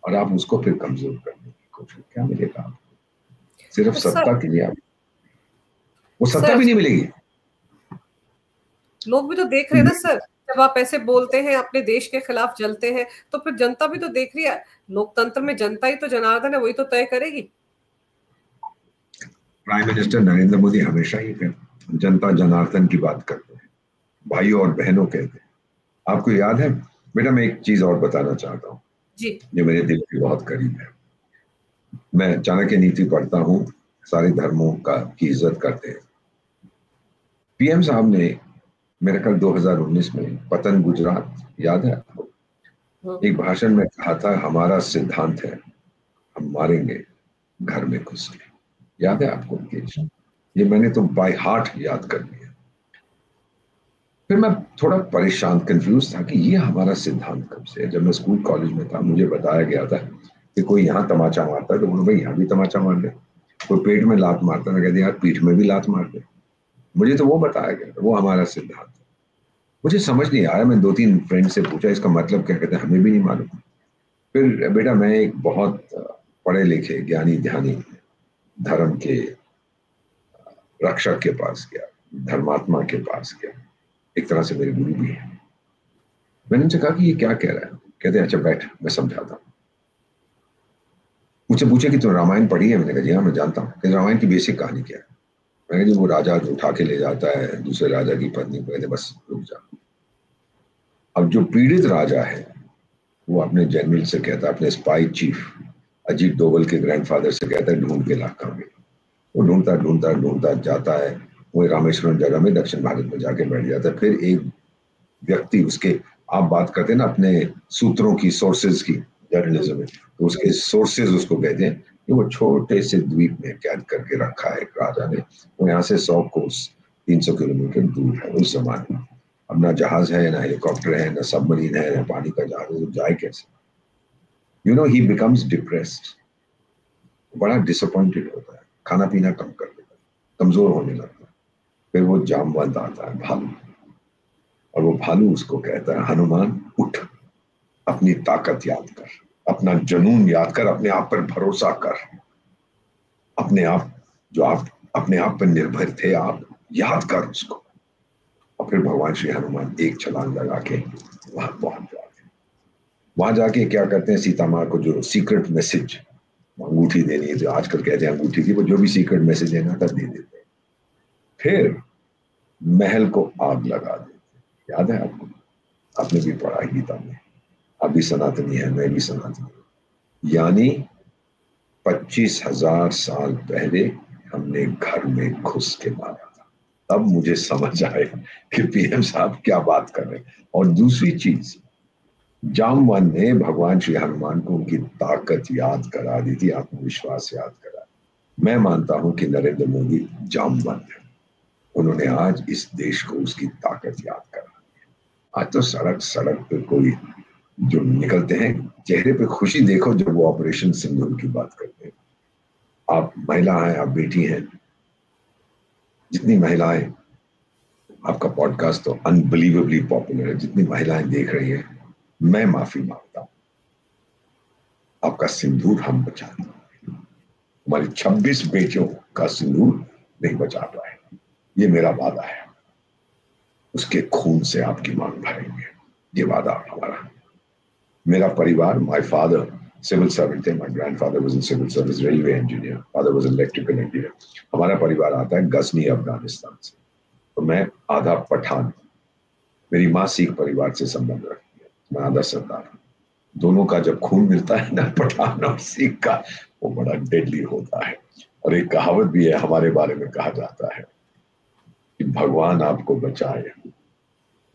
और आप उसको फिर कमजोर करने की कोशिश, क्या मिलेगा आपको? सिर्फ सत्ता के लिए आप, वो सत्ता भी नहीं मिलेगी। लोग भी तो देख रहे हैं ना सर, जब आप ऐसे बोलते हैं अपने देश के खिलाफ जलते हैं, तो फिर जनता भी तो देख रही है। लोकतंत्र में जनता ही तो जनार्दन है, वही तो तय करेगी। प्राइम मिनिस्टर नरेंद्र मोदी हमेशा ही जनता जनार्दन की बात करते हैं, भाइयों और बहनों कहते हैं। आपको याद है बेटा, मैं एक चीज और बताना चाहता हूँ जी, जो मेरे दिल के बहुत करीब है। मैं चाणक्य नीति पढ़ता हूँ, सारे धर्मों की इज्जत करते हैं। पीएम साहब ने मेरे ख्याल 2019 में पतन गुजरात, याद है आपको, एक भाषण में कहा था हमारा सिद्धांत है हम मारेंगे घर में घुस के। याद है आपको? ये मैंने तो बाय हार्ट याद कर लिया। फिर मैं थोड़ा परेशान, कंफ्यूज था कि ये हमारा सिद्धांत कब से है। जब मैं स्कूल कॉलेज में था मुझे बताया गया था कि कोई यहाँ तमाचा मारता है तो बोलो भाई यहाँ भी तमाचा मार दे, कोई पेट में लात मारता है, मैं कहते यार पीठ में भी लात मार दे। मुझे तो वो बताया गया था, वो हमारा सिद्धांत है। मुझे समझ नहीं आया, मैं 2-3 फ्रेंड से पूछा इसका मतलब क्या, कहते हैं हमें भी नहीं मालूम। फिर बेटा मैं एक बहुत पढ़े लिखे ज्ञानी ध्यानी धर्म के रक्षक के पास गया, धर्मात्मा के पास गया, एक तरह से मेरे गुरु भी है। मैंने उनसे कहा कि ये क्या कह रहा है? कहते हैं अच्छा बैठ मैं समझाता हूँ। मुझसे पूछे कि तुम रामायण पढ़ी है? मैंने कहा जी हाँ मैं जानता हूँ। कहते रामायण की बेसिक कहानी क्या है? मैंने जी वो राजा उठा के ले जाता है दूसरे राजा की पत्नी को। कहते बस रुक जा। अब जो पीड़ित राजा है वो अपने जनरल से कहता है, अपने स्पाई चीफ अजीत डोभाल के ग्रैंडफादर से कहता है ढूंढ के ला काबिल। वो ढूंढता ढूंढता ढूंढता जाता है, वो रामेश्वरम जगह में दक्षिण भारत में जाके बैठ जाता है। फिर एक व्यक्ति उसके, आप बात करते हैं ना अपने सूत्रों की, सोर्सेज की, जर्नलिज्म में, तो उसके सोर्सेज उसको कहते हैं कि वो छोटे से द्वीप में कैद करके रखा है राजा ने। वो यहाँ से 100 कोस 300 किलोमीटर दूर है उस जमाने में। अब ना जहाज है, ना हेलीकॉप्टर है, ना सबमरीन है, ना पानी का जहाज है, तो जाए कैसे? You know, he becomes depressed, बड़ा डिसअपॉइंटेड होता है, खाना पीना कम कर देता है, कमजोर होने लगता है। फिर वो जामवंत आता है, भालू, और वो भालू उसको कहता है, हनुमान उठ, अपनी ताकत याद कर, अपना जुनून याद कर, अपने आप पर भरोसा कर, अपने आप, जो आप अपने आप पर निर्भर थे, आप याद कर उसको। और फिर भगवान श्री हनुमान एक छलांग लगा के वहां पहुंच जाते हैं। वहां जाके क्या करते हैं, सीता माँ को जो सीक्रेट मैसेज, अंगूठी देनी है, जो आजकल कहते हैं अंगूठी की, वो जो भी सीक्रेट मैसेज देना था दे देते हैं। फिर महल को आग लगा देते हैं। याद है आपको? आपने भी पढ़ा गीता में, आप भी सनातनी है, मैं भी सनातनी। यानी 25,000 साल पहले हमने घर में घुस के मारा था। तब मुझे समझ आए कि पीएम साहब क्या बात कर रहे हैं। और दूसरी चीज, जामवंत ने भगवान श्री हनुमान को उनकी ताकत याद करा दी थी, आत्मविश्वास याद करा। मैं मानता हूं कि नरेंद्र मोदी जामवंत है, उन्होंने आज इस देश को उसकी ताकत याद करा। आज तो सड़क सड़क पे कोई जो निकलते हैं, चेहरे पे खुशी देखो जब वो ऑपरेशन सिंदूर की बात करते हैं। आप महिला हैं, आप बेटी हैं, जितनी महिलाएं, आपका पॉडकास्ट तो अनबिलीवेबली पॉपुलर है, जितनी महिलाएं देख रही हैं, मैं माफी मांगता हूं, आपका सिंदूर हम बचा दें। हमारी 26 बेटियों का सिंदूर नहीं बचा पाए, ये मेरा वादा है। उसके खून से आपकी मांग भरेंगे, ये वादा हमारा। मेरा परिवार, माय फादर सिविल सर्वेंट थे, my grandfather was in civil service, railway engineer, father was electrical engineer. हमारा परिवार आता है गजनी अफगानिस्तान से, तो मैं आधा पठान, मेरी माँ सिख परिवार से संबंध रखती है, मैं आधा सरदार। दोनों का जब खून मिलता है ना, पठान और सिख का, वो बड़ा डेडली होता है। और एक कहावत भी है हमारे बारे में, कहा जाता है कि भगवान आपको बचाए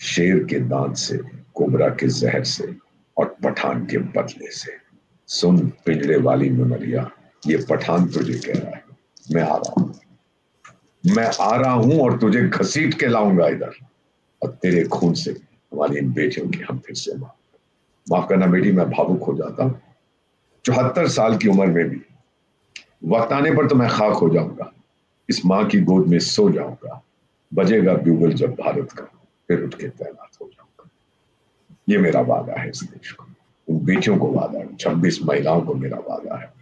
शेर के दांत से, कोबरा के जहर से, और पठान के बदले से। सुन पिंजरे वाली मुनरिया, ये पठान तुझे कह रहा है, मैं आ रहा हूं, मैं आ रहा हूं और तुझे घसीट के लाऊंगा इधर, और तेरे खून से हमारी इन बेटियों की हम फिर से माफ करना बेटी, मैं भावुक हो जाता हूं। 74 साल की उम्र में भी वक्त आने पर तो मैं खाक हो जाऊंगा, इस माँ की गोद में सो जाऊंगा, बजेगा ब्यूगल जब भारत का, फिर उठ के तैनात हो जाऊंगा। ये मेरा वादा है इस देश को, उन बेटियों को वादा है, 26 महिलाओं को मेरा वादा है।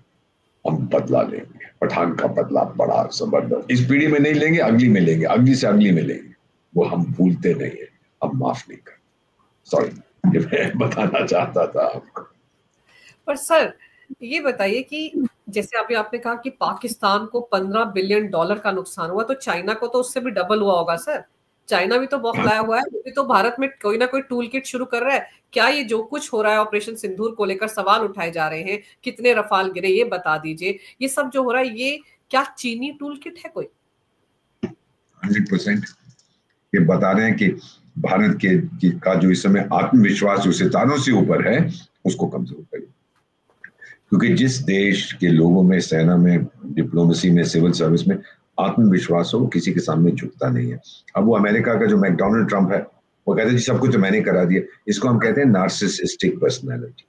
हम बदला लेंगे, पठान का बदला बड़ा जबरदस्त, इस पीढ़ी में नहीं लेंगे, अगली में लेंगे, अगली से अगली में लेंगे। वो हम भूलते नहीं है, हम माफ नहीं करते। सॉरी, ये मैं बताना चाहता था आपको। पर सर ये बताइए कि जैसे अभी आपने कहा कि पाकिस्तान को $15 बिलियन का नुकसान हुआ, तो चाइना को तो उससे भी डबल हुआ होगा सर। चाइना भी तो बौखलाया हुआ है, वो भी तो भारत में कोई ना कोई टूल किट शुरू कर रहा है। क्या ये जो कुछ हो रहा है ऑपरेशन सिंदूर को लेकर, सवाल उठाए जा रहे हैं, कितने रफाल गिरे ये बता दीजिए, ये सब जो हो रहा है, ये क्या चीनी टूल किट है कोई? 100% ये बता रहे हैं कि भारत का जो इस समय आत्मविश्वास जो सितारों से ऊपर है, उसको कमजोर करें। क्योंकि जिस देश के लोगों में, सेना में, डिप्लोमेसी में, सिविल सर्विस में आत्मविश्वास हो, वो किसी के सामने झुकता नहीं है। अब वो अमेरिका का जो डोनाल्ड ट्रंप है, वो कहते हैं जी सब कुछ तो मैंने करा दिया। इसको हम कहते हैं नार्सिसिस्टिक पर्सनैलिटी,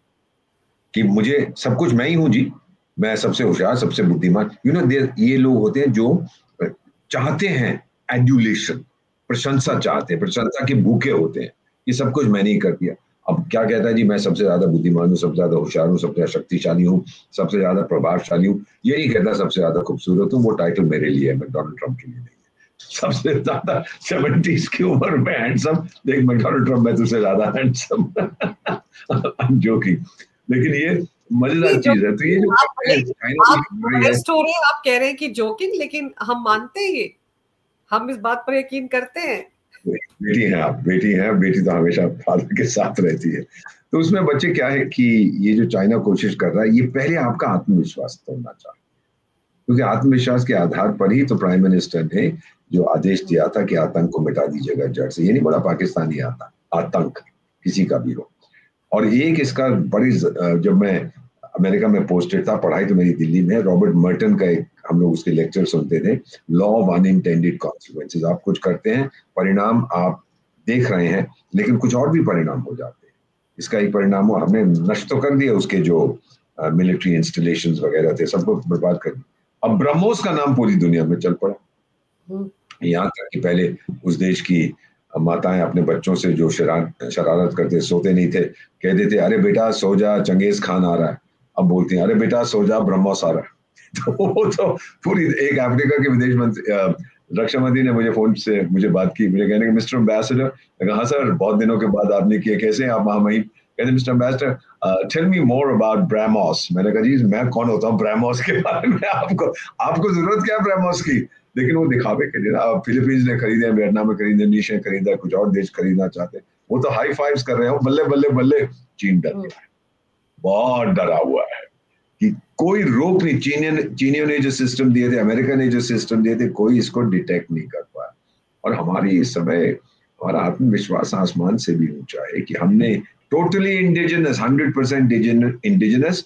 कि मुझे सब कुछ मैं ही हूं जी, मैं सबसे होशियार, सबसे बुद्धिमान। यू नो, ये लोग होते हैं जो चाहते हैं एड्यूलेशन, प्रशंसा चाहते हैं, प्रशंसा के भूखे होते हैं। ये सब कुछ मैंने ही कर दिया। अब क्या कहता है जी, मैं सबसे ज्यादा बुद्धिमान हूँ, सबसे ज्यादा होशियार हूँ, सबसे ज्यादा शक्तिशाली हूँ, सबसे ज्यादा प्रभावशाली हूँ। ये नहीं कहता सबसे ज्यादा खूबसूरत हूँ, वो टाइटल मेरे लिए है, डोनाल्ड ट्रंप के लिए नहीं है। सबसे ज्यादा 70s की उम्र में हैंडसम, देख डोनाल्ड ट्रंप मैं तुझसे ज्यादा हैंडसम। जोकिंग, लेकिन ये मजेदार चीज है। तो ये जो आप अरेस्ट हो रहे हैं, आप कह रहे हैं कि जोकिंग, लेकिन हम मानते हैं ये, हम इस बात पर यकीन करते हैं। बेटी है आप, बेटी है, बेटी तो हमेशा फादर के साथ रहती है। तो उसमें बच्चे क्या है कि ये जो चाइना कोशिश कर रहा है, ये पहले आपका आत्मविश्वास तोड़ना चाहता है, क्योंकि आत्मविश्वास के आधार पर ही तो प्राइम मिनिस्टर ने जो आदेश दिया था कि आतंक को मिटा दीजिएगा जड़ से। ये नहीं बोला पाकिस्तानी आता, आतंक किसी का भी हो। और एक इसका बड़ी, जब मैं अमेरिका में पोस्टेड था, पढ़ाई तो मेरी दिल्ली में, रॉबर्ट मर्टन का एक, हम लोग उसके लेक्चर सुनते थे, लॉ ऑफ अनइंटेंडेड कॉन्सिक्वेंसेस। आप कुछ करते हैं, परिणाम आप देख रहे हैं, लेकिन कुछ और भी परिणाम हो जाते हैं। इसका एक परिणाम हुआ, हमने नष्ट तो कर दिया उसके जो मिलिट्री इंस्टॉलेशंस वगैरह थे, सबको बर्बाद कर दिया। अब ब्रह्मोस का नाम पूरी दुनिया में चल पड़ा। यहाँ तक कि पहले उस देश की माताएं अपने बच्चों से जो शरारत करते, सोते नहीं थे, कहते थे अरे बेटा सो जा, चंगेज खान आ रहा है। अब बोलती हैं अरे बेटा सो जा, ब्रह्मोस आ रहा है। तो वो तो पूरी, एक अफ्रीका के विदेश मंत्री, रक्षा मंत्री ने मुझे फोन से मुझे बात की, मुझे कहने कि मिस्टर एम्बेसडर, हाँ सर बहुत दिनों के बाद आपने किए, कैसे हैं आप महामहिम? कहते mister ambassador tell me more about BrahMos. मैंने कहा जी मैं कौन होता हूँ ब्रह्मोस के बारे में, आपको जरूरत क्या है ब्रह्मोस की? लेकिन वो दिखावे के लिए ना, फिलीपींस ने खरीदे, वियतनाम में खरीदे, इंडोनेशिया ने खरीदा, कुछ और देश खरीदना चाहते, वो तो हाई फाइव्स कर रहे हो, बल्ले बल्ले बल्ले। चीन डर गया है, बहुत डरा हुआ है कि कोई रोक नहीं। चीनियों ने जो सिस्टम दिए थे, अमेरिका ने जो सिस्टम दिए थे, कोई इसको डिटेक्ट नहीं कर पाया। और हमारी इस समय हमारा आत्मविश्वास आसमान से भी ऊंचा है कि हमने टोटली इंडिजिनस, 100% इंडिजिनस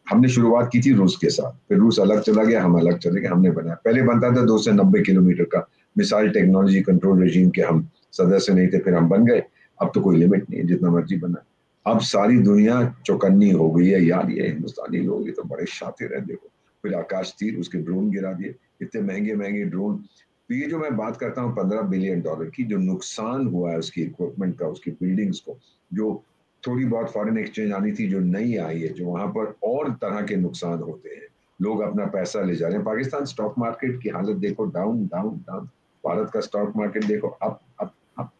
हमने शुरुआत की थी रूस के साथ, फिर रूस अलग चला गया, हम अलग चले गए, हमने बनाया। पहले बनता था 2 से 90 किलोमीटर का मिसाइल टेक्नोलॉजी कंट्रोल रेजिम के हम सदस्य नहीं थे, फिर हम बन गए। अब तो कोई लिमिट नहीं है, जितना मर्जी बना। अब सारी दुनिया चौकन्नी हो गई है यार, ये हिंदुस्तानी लोग ये तो बड़े शातिर हैं। देखो फिर आकाश तीर, उसके ड्रोन गिरा दिए, इतने महंगे महंगे ड्रोन। तो ये जो मैं बात करता हूँ $15 बिलियन की, जो नुकसान हुआ है उसकी इक्विपमेंट का, उसकी बिल्डिंग्स को, जो थोड़ी बहुत फॉरेन एक्सचेंज आनी थी जो नहीं आई है, जो वहां पर और तरह के नुकसान होते हैं, लोग अपना पैसा ले जा रहे हैं। पाकिस्तान स्टॉक मार्केट की हालत देखो, डाउन डाउन डाउन। भारत का स्टॉक मार्केट देखो अप अप अप।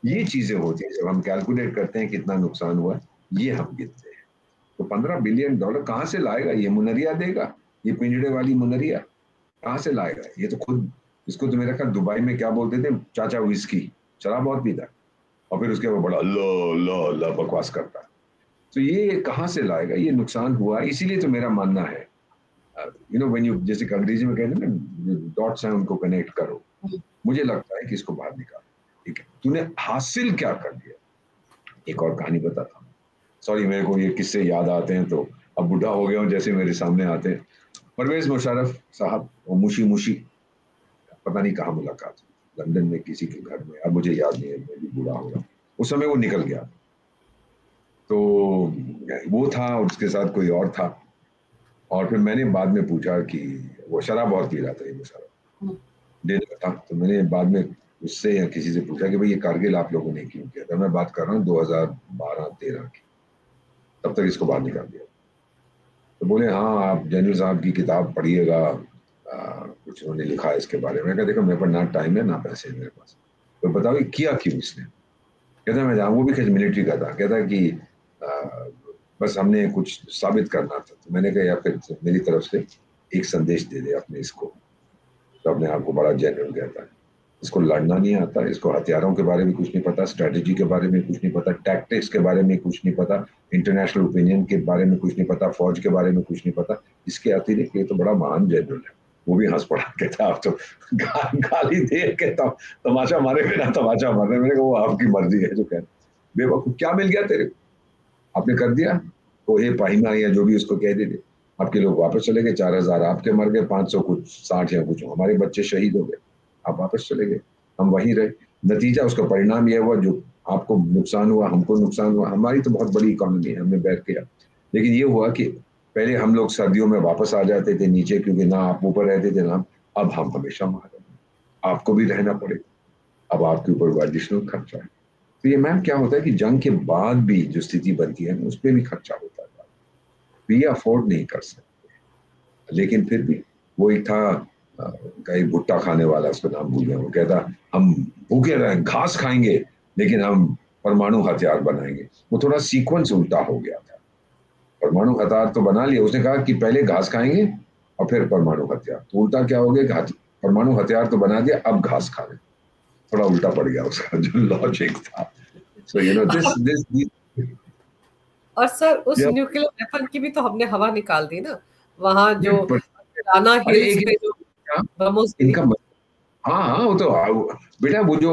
ये चीजें होती है जब हम कैलकुलेट करते हैं कितना नुकसान हुआ, ये हम गिनते हैं। तो $15 बिलियन कहाँ से लाएगा? ये मुनरिया देगा, ये पिंजड़े वाली मुनरिया कहाँ से लाएगा? ये तो खुद, इसको तो मेरा ख्याल दुबई में क्या बोलते थे, चाचा विस्की, शराब बहुत पीता, और फिर उसके बाद बड़ा लो बकवास करता है। तो ये कहाँ से लाएगा? ये नुकसान हुआ। इसीलिए तो मेरा मानना है, व्हेन यू, जैसे अंग्रेजी में कहते हैं ना, डॉट्स हैं उनको कनेक्ट करो। मुझे लगता है कि इसको बाहर निकालो। ठीक है, तूने हासिल क्या कर लिया? एक और कहानी बताता हूँ। सॉरी, मेरे को ये किस्से याद आते हैं तो अब बुढ़ा हो गया हूँ, जैसे मेरे सामने आते हैं। परवेज मुशर्रफ साहब और मुशी पता नहीं कहाँ मुलाकात हुई, लंदन में किसी के घर में, अब मुझे याद नहीं है, मैं भी बूढ़ा हो गया। उस समय वो निकल गया, तो वो था और उसके साथ कोई और था। और फिर मैंने बाद में पूछा कि वो शराब बहुत पी रहा था, ये मुशर्रफ डेढ़ था। तो मैंने बाद में उससे या किसी से पूछा कि भाई ये कारगिल आप लोगों ने क्यों किया था? मैं बात कर रहा हूँ 2012-13 की, तब तक इसको बाहर निकाल दिया। तो बोले हाँ आप जनरल साहब की किताब पढ़िएगा, कुछ उन्होंने लिखा है इसके बारे में। मैं कहा देखो मेरे पास ना टाइम है ना पैसे मेरे पास, तो बताओ किया क्यों इसने? कहता मैं जाऊँ, वो भी खैर मिलिट्री का था। कहता कि बस हमने कुछ साबित करना था। तो मैंने कहा या फिर मेरी तरफ से एक संदेश दे दे अपने इसको। तो अपने आप को बड़ा जनरल कहता है, इसको लड़ना नहीं आता, इसको हथियारों के बारे में कुछ नहीं पता, स्ट्रेटेजी के बारे में कुछ नहीं पता, टैक्टिक्स के बारे में कुछ नहीं पता, इंटरनेशनल ओपिनियन के बारे में कुछ नहीं पता, फौज के बारे में कुछ नहीं पता। इसके अतिरिक्त ये तो बड़ा महान जनरल है। वो भी हंस पड़ा, कहता आप तो गाली दे, कहता तमाशा मारे बिना तमाशा मार रहे। मैंने कहा वो आपकी मर्जी है जो कह रहे। बेवकूफ, क्या मिल गया तेरे को? आपने कर दिया, तो ये पाहिमा या जो भी उसको कह देते, आपके लोग वापस चले गए, 4000 आपके मर गए, 500 कुछ 60 या कुछ हमारे बच्चे शहीद हो गए, आप वापस चले गए, हम वहीं रहे। नतीजा, उसका परिणाम यह हुआ, जो आपको नुकसान हुआ हमको नुकसान हुआ। हमारी तो बहुत बड़ी इकोनॉमी है, हमने बैठ किया, लेकिन ये हुआ कि पहले हम लोग सर्दियों में वापस आ जाते थे नीचे, क्योंकि ना आप ऊपर रहते थे ना। अब हम हमेशा वहां रहेंगे, आपको भी रहना पड़ेगा, अब आपके ऊपर एडिशनल खर्चा है। तो ये मैम क्या होता है कि जंग के बाद भी जो स्थिति बनती है उस पर भी खर्चा होता है, तो ये अफोर्ड नहीं कर सकते। लेकिन फिर भी वो एक था, कहीं भुट्टा खाने वाला, उसका नाम भूल गया, वो कहता हम भूखे रहें, घास खाएंगे, लेकिन हम परमाणु हथियार बनाएंगे। वो थोड़ा सीक्वेंस उल्टा हो गया था। परमाणु हथियार तो बना लिया, उसने कहा कि पहले घास खाएंगे और फिर परमाणु हथियार। तो उल्टा क्या हो गया, परमाणु हथियार तो बना दिया, अब घास खा रहे। थोड़ा उल्टा पड़ गया उसका जो लॉजिक था। So you know this और सर उस न्यूक्लियर वेपन की भी तो हमने हवा निकाल दी ना, वहां जो राना हिल्स पे जो ब्रह्मोस इनका, हाँ वो तो बेटा, वो जो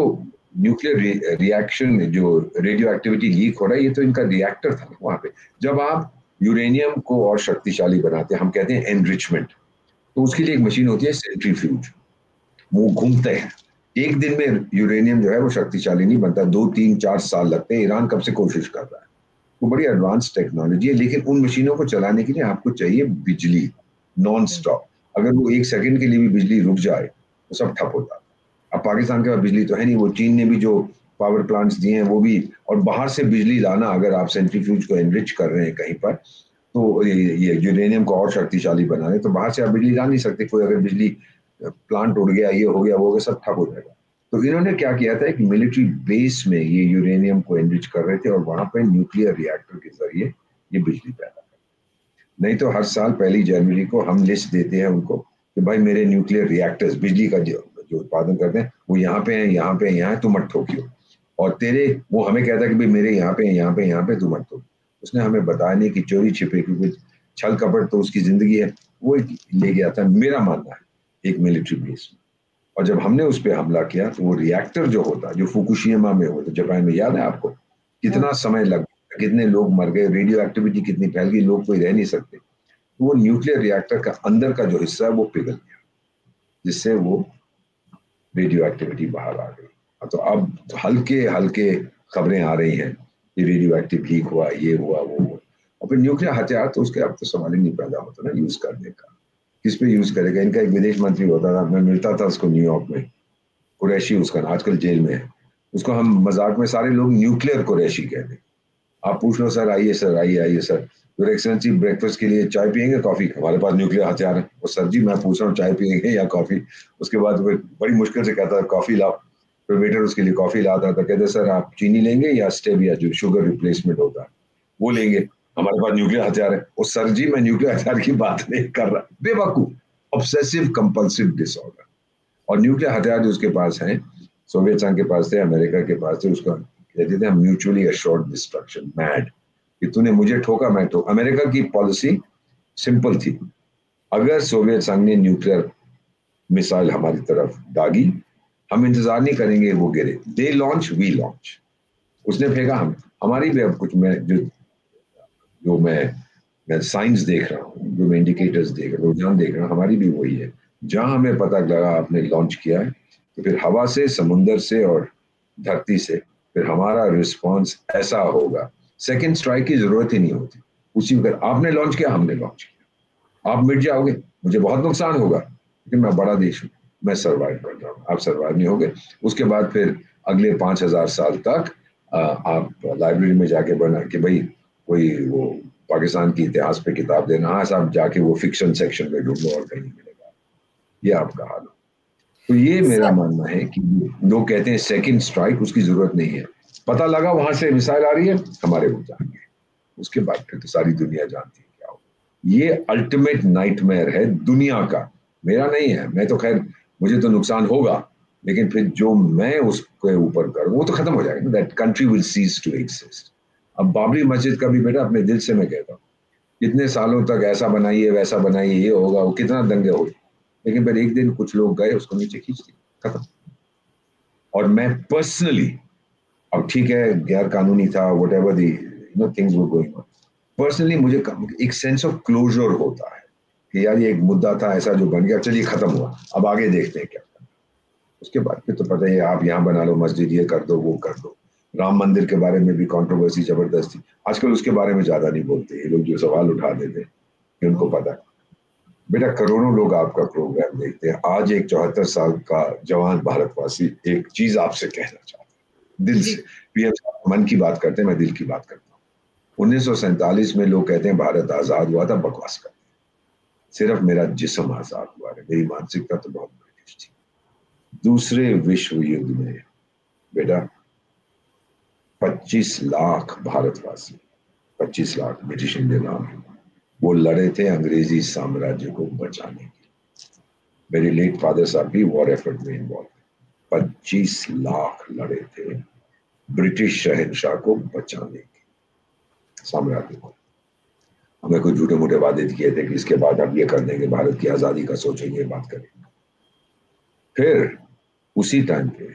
न्यूक्लियर रिएक्शन, जो रेडियो एक्टिविटी लीक हो रहा है, ये तो इनका रिएक्टर था वहां पे। जब आप यूरेनियम को और शक्तिशाली बनाते हैं, हम कहते हैं एनरिचमेंट, तो उसके लिए एक मशीन होती है सेंट्रीफ्यूज, वो घूमते हैं, एक दिन में यूरेनियम जो है वो शक्तिशाली नहीं बनता, 2 3 4 साल लगते हैं। ईरान कब से कोशिश कर रहा है, वो बड़ी एडवांस टेक्नोलॉजी है, लेकिन उन मशीनों को चलाने के लिए आपको चाहिए बिजली नॉन स्टॉप। अगर वो 1 सेकंड के लिए भी बिजली रुक जाए तो सब ठप हो जाता है। अब पाकिस्तान के पास बिजली तो है नहीं, वो चीन ने भी जो पावर प्लांट्स दिए हैं वो भी, और बाहर से बिजली लाना, अगर आप सेंट्रीफ्यूज को एनरिच कर रहे हैं कहीं पर, तो ये यूरेनियम को और शक्तिशाली बना रहे, तो बाहर से आप बिजली ला नहीं सकते। कोई अगर बिजली प्लांट उड़ गया, ये हो गया, वो हो गया, सब ठप हो जाएगा। तो इन्होंने क्या किया था, एक मिलिट्री बेस में ये यूरेनियम को एनरिच कर रहे थे और वहां पे न्यूक्लियर रिएक्टर के जरिए ये बिजली पैदा कर। नहीं तो हर साल 1 जनवरी को हम लिस्ट देते हैं उनको कि भाई मेरे न्यूक्लियर रिएक्टर्स, बिजली का जो उत्पादन करते हैं वो यहाँ पे है, यहाँ पे, यहाँ है, तुम मत ठोकियो। और तेरे, वो हमें कहता है कि भाई मेरे यहाँ पे, यहाँ पे, यहाँ पे, तुम मत ठोक। उसने हमें बताया नहीं कि चोरी छिपे, क्योंकि छल कपट तो उसकी जिंदगी है, वो ले गया था, मेरा मानना है, एक मिलिट्री बेस में। और जब हमने उस पर हमला किया तो वो रिएक्टर जो होता, जो फुकुशिमा में होता, जापान में, याद है आपको कितना समय लग गया, कितने लोग मर गए, रेडियो एक्टिविटी कितनी फैल गई, लोग कोई रह नहीं सकते। तो वो न्यूक्लियर रिएक्टर का अंदर का जो हिस्सा है वो पिघल गया, जिससे वो रेडियो एक्टिविटी बाहर आ गई। तो अब हल्के हल्के खबरें आ रही हैं कि रेडियो एक्टिव लीक हुआ, ये हुआ, वो हुआ। और फिर न्यूक्लियर हथियार तो उसके अब तो सवाल ही नहीं पैदा होता ना यूज करने का। किस पे यूज करेगा? इनका एक विदेश मंत्री होता था, मैं मिलता था उसको न्यूयॉर्क में, कुरैशी उसका, आजकल जेल में है। उसको हम मजाक में सारे लोग न्यूक्लियर कुरैशी कहते हैं। आप पूछ लो, सर आइए, सर आइए, आइए सर, योर एक्सेलेंसी ब्रेकफास्ट के लिए चाय पियेंगे, कॉफी? हमारे पास न्यूक्लियर हथियार है। वो, सर जी मैं पूछ रहा हूँ चाय पियेंगे या कॉफी? उसके बाद वो बड़ी मुश्किल से कहता है कॉफी लाओ। फिर वेटर उसके लिए कॉफी लाता था, कहते सर आप चीनी लेंगे या स्टेविया, जो शुगर रिप्लेसमेंट होता है, वो लेंगे? हमारे पास न्यूक्लियर हथियार है। वो, सर जी मैं न्यूक्लियर हथियार की बात नहीं कर रहा। बेवकूफ, ऑब्सेसिव कंपल्सिव डिसऑर्डर। और न्यूक्लियर हथियार जो उसके पास है, सोवियत संघ के पास थे, अमेरिका के पास थे, उसका कहते थे म्यूचुअली एश्योर्ड डिस्ट्रक्शन, मैड, कि तूने मुझे ठोका, मैं ठोक। अमेरिका की पॉलिसी सिंपल थी, अगर सोवियत संघ ने न्यूक्लियर मिसाइल हमारी तरफ दागी, हम इंतजार नहीं करेंगे वो गिरे, दे लॉन्च वी लॉन्च। उसने फेंका, हम, हमारी भी अब कुछ, मैं जो मैं साइंस देख रहा हूँ, जो मैं इंडिकेटर्स देख रहा हूँ, रुझान देख रहा हूँ, हमारी भी वही है। जहां हमें पता लगा आपने लॉन्च किया है, तो फिर हवा से, समुंदर से और धरती से फिर हमारा रिस्पांस ऐसा होगा, सेकंड स्ट्राइक की जरूरत ही नहीं होती। उसी वक्त आपने लॉन्च किया, हमने लॉन्च किया, आप मिट जाओगे, मुझे बहुत नुकसान होगा, लेकिन मैं बड़ा देश हूँ, मैं सर्वाइव कर रहा हूँ, आप सर्वाइव नहीं होगे। उसके बाद फिर अगले 5,000 साल तक आप लाइब्रेरी में जाके बना कि भाई कोई वो पाकिस्तान की इतिहास पे किताब देना, हाँ साहब जाके वो फिक्शन सेक्शन में ढूंढो और कहीं नहीं मिलेगा। ये आपका हाल हो। तो ये मेरा मानना है कि लोग कहते हैं सेकंड स्ट्राइक, उसकी जरूरत नहीं है। पता लगा वहां से मिसाइल आ रही है, हमारे हो जाएंगे, उसके बाद फिर तो सारी दुनिया जानती है क्या हो। ये अल्टीमेट नाइटमेयर है दुनिया का, मेरा नहीं है। मैं तो खैर, मुझे तो नुकसान होगा, लेकिन फिर जो मैं उसके ऊपर करूँ वो तो खत्म हो जाएगा। That country will cease to exist. अब बाबरी मस्जिद का भी बेटा अपने दिल से मैं कहता हूँ, कितने सालों तक ऐसा बनाइए वैसा बनाइए, ये होगा, वो कितना दंगे हुए, लेकिन फिर एक दिन कुछ लोग गए, उसको नीचे खींच दिया, खत्म। और मैं पर्सनली, अब ठीक है गैर कानूनी था, what ever the things were going on, personally मुझे एक सेंस ऑफ क्लोजर होता है कि यार ये एक मुद्दा था ऐसा जो बन गया, चलिए खत्म हुआ, अब आगे देखते हैं क्या करना। उसके बाद फिर तो पता ही है, आप यहाँ बना लो मस्जिद, ये कर दो, वो कर दो। राम मंदिर के बारे में भी कंट्रोवर्सी जबरदस्त थी, आजकल उसके बारे में ज्यादा नहीं बोलते ये लोग, जो सवाल उठा देते कि उनको पता है। बेटा करोड़ों लोग आपका प्रोग्राम देखते हैं। आज एक 74 साल का जवान भारतवासी एक चीज आपसे कहना चाहता है दिल से। पीएम मन की बात करते हैं, मैं दिल की बात करता हूँ। 1947 में लोग कहते हैं भारत आजाद हुआ था, बकवास करते हैं। सिर्फ मेरा जिस्म आजाद हुआ है, मेरी मानसिकता तो बहुत ब्रिटिश थी। दूसरे विश्व युद्ध में बेटा 25 लाख भारतवासी, 25 लाख ब्रिटिश इंडियन आर्मी, वो लड़े थे अंग्रेजी साम्राज्य को बचाने के लिए। मेरे लेट फादर साहब भी वॉर एफर्ट में इन्वॉल्व, 25 लाख लड़े थे ब्रिटिश शहनशाह को बचाने के, साम्राज्य को। हमें कोई झूठे मूठे वादे किए थे कि इसके बाद अब ये कर देंगे, भारत की आजादी का सोचेंगे, बात करेंगे। फिर उसी टाइम पे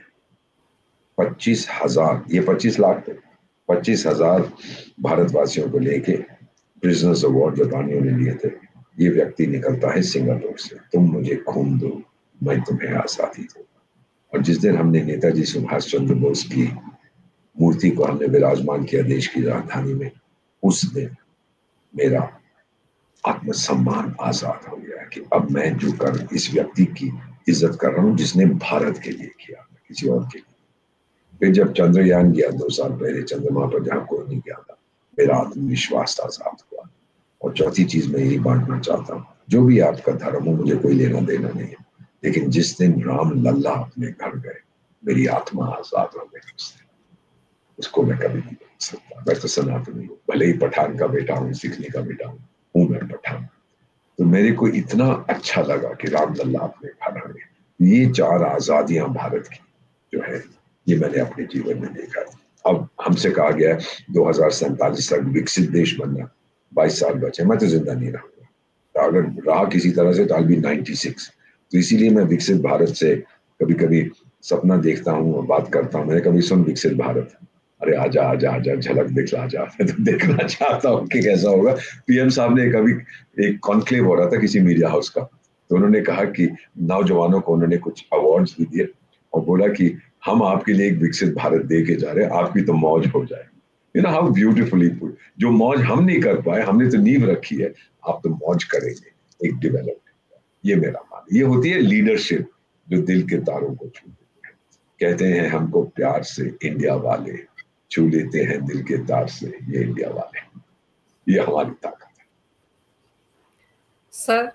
25,000, ये 25 लाख थे, 25,000 भारतवासियों को लेके प्रिजनर्स ऑफ वॉर जापानियों ने लिए थे। ये व्यक्ति निकलता है सिंगापुर से, तुम मुझे खून दो, मैं तुम्हें आजादी दूंगा। और जिस दिन हमने नेताजी सुभाष चंद्र बोस की मूर्ति को हमने विराजमान किया देश की राजधानी में, उस दिन मेरा आत्मसम्मान आजाद हो गया कि अब मैं जो कर इस व्यक्ति की इज्जत कर रहा हूं जिसने भारत के लिए किया, किसी और के लिए। फिर जब चंद्रयान गया 2 साल पहले चंद्रमा पर, जहां कोई नहीं गया था, मेरा आत्मविश्वास आजाद हुआ। और चौथी चीज मैं यही बांटना चाहता हूँ, जो भी आपका धर्म हो मुझे कोई लेना देना नहीं है, लेकिन जिस दिन राम लल्ला अपने घर गए मेरी आत्मा आजाद हो गई उस दिन। उसको मैं कभी नहीं बोल सकता। मैं तो सनातनी हूँ, भले ही पठान का बेटा हूँ, सिखने का बेटा हूँ मैं पठान। तो मेरे को इतना अच्छा लगा कि राम लल्ला अपने घर आ गए। ये 4 आजादियां भारत की जो है, ये मैंने अपने जीवन में देखा है। अब हमसे कहा गया है 2047 तक विकसित देश बनना, 22 साल बचे, मैं तो जिंदा नहीं रहूंगा। तो अगर रहा किसी तरह से तो I'll be 96। तो इसीलिए मैं विकसित भारत से कभी कभी सपना देखता हूँ और बात करता हूँ। मैंने कभी सुन विकसित भारत, अरे आजा आजा आजा झलक दिखला जा, मैं तो देखना चाहता हूँ कि कैसा होगा। पीएम साहब ने कभी एक कॉन्क्लेव हो रहा था किसी मीडिया हाउस का, तो उन्होंने कहा कि नौजवानों को उन्होंने कुछ अवार्ड्स भी दिए और बोला कि हम आपके लिए एक विकसित भारत दे के जा रहे हैं, आपकी तो मौज हो जाए। You know how beautifully put, जो मौज हम नहीं कर पाए, हमने तो नींव रखी है, आप तो मौज करेंगे एक डेवलपमेंट। ये मेरा मान, ये होती है लीडरशिप जो दिल के तारों को छू देती है। कहते हैं हमको प्यार से इंडिया वाले, छू लेते हैं दिल के तार से ये इंडिया वाले। ये हमारी ताकत है। सर,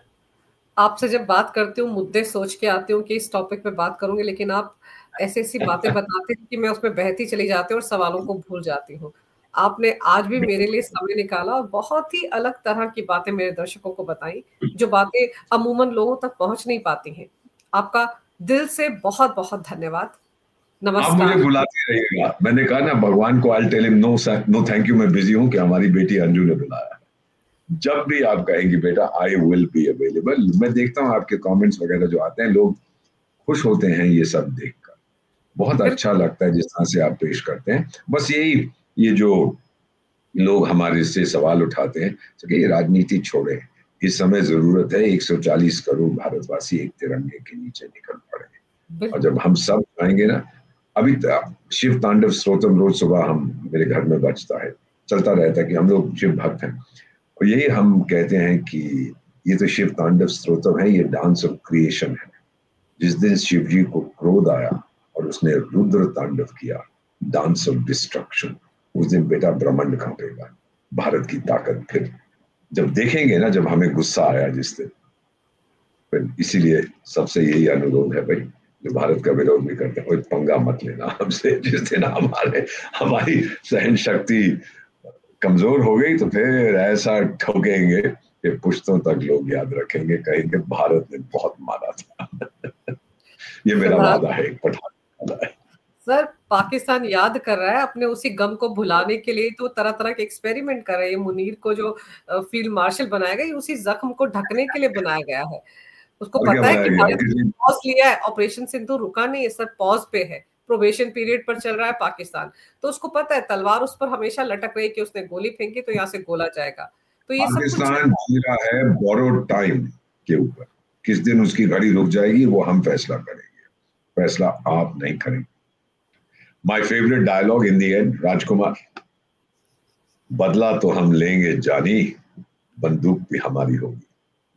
आपसे जब बात करती हूँ मुद्दे सोच के आती हूँ कि इस टॉपिक पे बात करूंगी, लेकिन आप ऐसी ऐसी बातें बताते हैं कि मैं उसमें बहती चली जाती हूँ और सवालों को भूल जाती हूँ। आपने आज भी मेरे लिए समय निकाला और बहुत ही अलग तरह की बातें मेरे दर्शकों को बताई, जो बातें अमूमन लोगों तक पहुंच नहीं पाती हैं। आपका दिल से बहुत बहुत धन्यवाद। आप मुझे नमस्कार। बुलाते रहिएगा, मैंने कहा ना भगवान को, I tell him no no thank you, मैं बिजी हूँ, कि हमारी बेटी अंजू ने बुलाया। जब भी आप कहेंगी बेटा, आई विल बी अवेलेबल। मैं देखता हूँ आपके कमेंट्स वगैरह जो आते हैं, लोग खुश होते हैं ये सब देखकर, बहुत अच्छा बिल्कुल। लगता है जिस तरह से आप पेश करते हैं। बस यही, ये जो लोग हमारे से सवाल उठाते हैं तो कि ये राजनीति छोड़े, इस समय जरूरत है 140 करोड़ भारतवासी एक तिरंगे के नीचे निकल पड़े। और बिल्कुल। जब हम सब आएंगे ना, अभी शिव तांडव स्तोत्रम रोज सुबह हम, मेरे घर में बजता है, चलता रहता है कि हम लोग शिव भक्त हैं। और यही हम कहते हैं कि ये तो शिव तांडव स्तोत्रम है, ये डांस ऑफ क्रिएशन है। जिस दिन शिव जी को क्रोध आया और उसने रुद्र तांडव किया, डांस ऑफ डिस्ट्रक्शन, उस दिन बेटा ब्रह्मांड कांपेगा। भारत की ताकत फिर जब देखेंगे ना, जब हमें गुस्सा आया जिस दिन, फिर इसीलिए सबसे यही अनुरोध है भाई, जो भारत का विरोध भी करते हैं, कोई पंगा मत लेना हमसे। जिस दिन हमारी सहन शक्ति कमजोर हो गई तो फिर ऐसा ठोकेंगे कि पुश्तों तक लोग याद रखेंगे, कहेंगे भारत ने बहुत मारा था। ये मेरा फिलहाल वादा है, एक पठान वादा है। सर, पाकिस्तान याद कर रहा है अपने उसी गम को भुलाने के लिए, तो तरह तरह के एक्सपेरिमेंट कर रहे हैं। मुनीर को जो फील्ड मार्शल बनाया गया, ये उसी जख्म को ढकने के लिए बनाया गया है। उसको और क्या पता है बनाया कि गया भारत किसी। ने पॉज लिया है, ऑपरेशन सिंधु रुका नहीं है सर, पॉज पे है, प्रोबेशन पीरियड पर चल रहा है पाकिस्तान। तो उसको पता है तलवार उस पर हमेशा लटक रही है कि उसने गोली फेंकी तो यहाँ से गोला जाएगा। तो ये सब कुछ चल पाकिस्तान रहा है। जी रहा है बोरोड टाइम के ऊपर, किस दिन उसकी घड़ी रुक जाएगी वो हम फैसला करेंगे, फैसला आप नहीं करेंगे। My favourite dialogue in the end, Rajkumar, बदला तो हम लेंगे जानी, बंदूक भी हमारी होगी,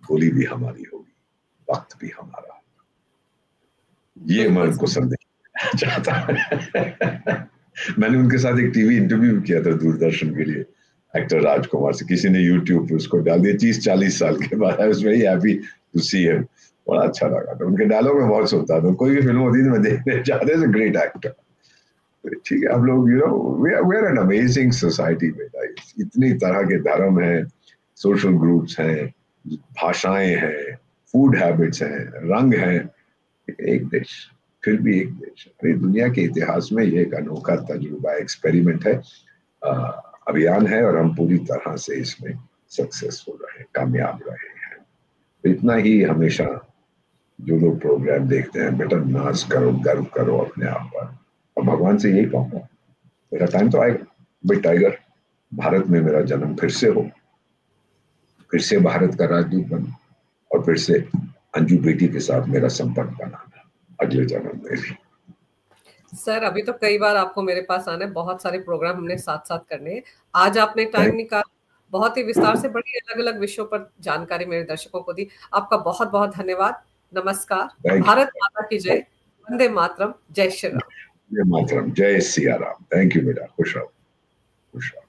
गोली भी हमारी होगी, वक्त भी हमारा। ये मैं बिल्कुल उनको सर। संदेश चाहता है। मैंने उनके साथ एक टीवी इंटरव्यू किया था दूरदर्शन के लिए, एक्टर राजकुमार से, किसी ने यूट्यूब पे उसको डाल दिया, 30-40 साल के बाद। I was very happy to see him, बड़ा अच्छा लगा था। उनके डायलॉग में बहुत सुनता था, कोई भी फिल्म होती थी मैं देखने जाते थे, ग्रेट एक्टर। ठीक है, हम लोग you know we are an amazing society बेटा। इतनी तरह के धर्म हैं, सोशल ग्रुप्स हैं, भाषाएं हैं, फूड हैबिट्स हैं, रंग हैं, एक देश, फिर भी एक देश। अरे दुनिया के इतिहास में ये एक अनोखा तजुर्बा, एक्सपेरिमेंट है, अभियान है, और हम पूरी तरह से इसमें सक्सेसफुल रहे, कामयाब रहे हैं। तो इतना ही हमेशा जो लोग प्रोग्राम देखते हैं, बेटा नाज करो, गर्व करो अपने आप पर। और भगवान से यही कहूंगा, मेरा टाइम तो आएगा भाई टाइगर, भारत में मेरा जन्म फिर से हो, फिर से भारत का राजदूत बनूं, और फिर से अंजू बेटी के साथ मेरा संपर्क बनाना अगले जन्म में भी। सर अभी तो कई बार आपको मेरे पास आना है, बहुत सारे प्रोग्राम हमने साथ साथ करने हैं। आज आपने टाइम निकाला, बहुत ही विस्तार से बड़ी अलग अलग विषयों पर जानकारी मेरे दर्शकों को दी। आपका बहुत बहुत धन्यवाद। नमस्कार। भारत माता की जय। वंदे मातरम। जय श्री राम। जय मातरम। जय सिया राम। थैंक यू बेटा। खुश रहो। खुश रहो।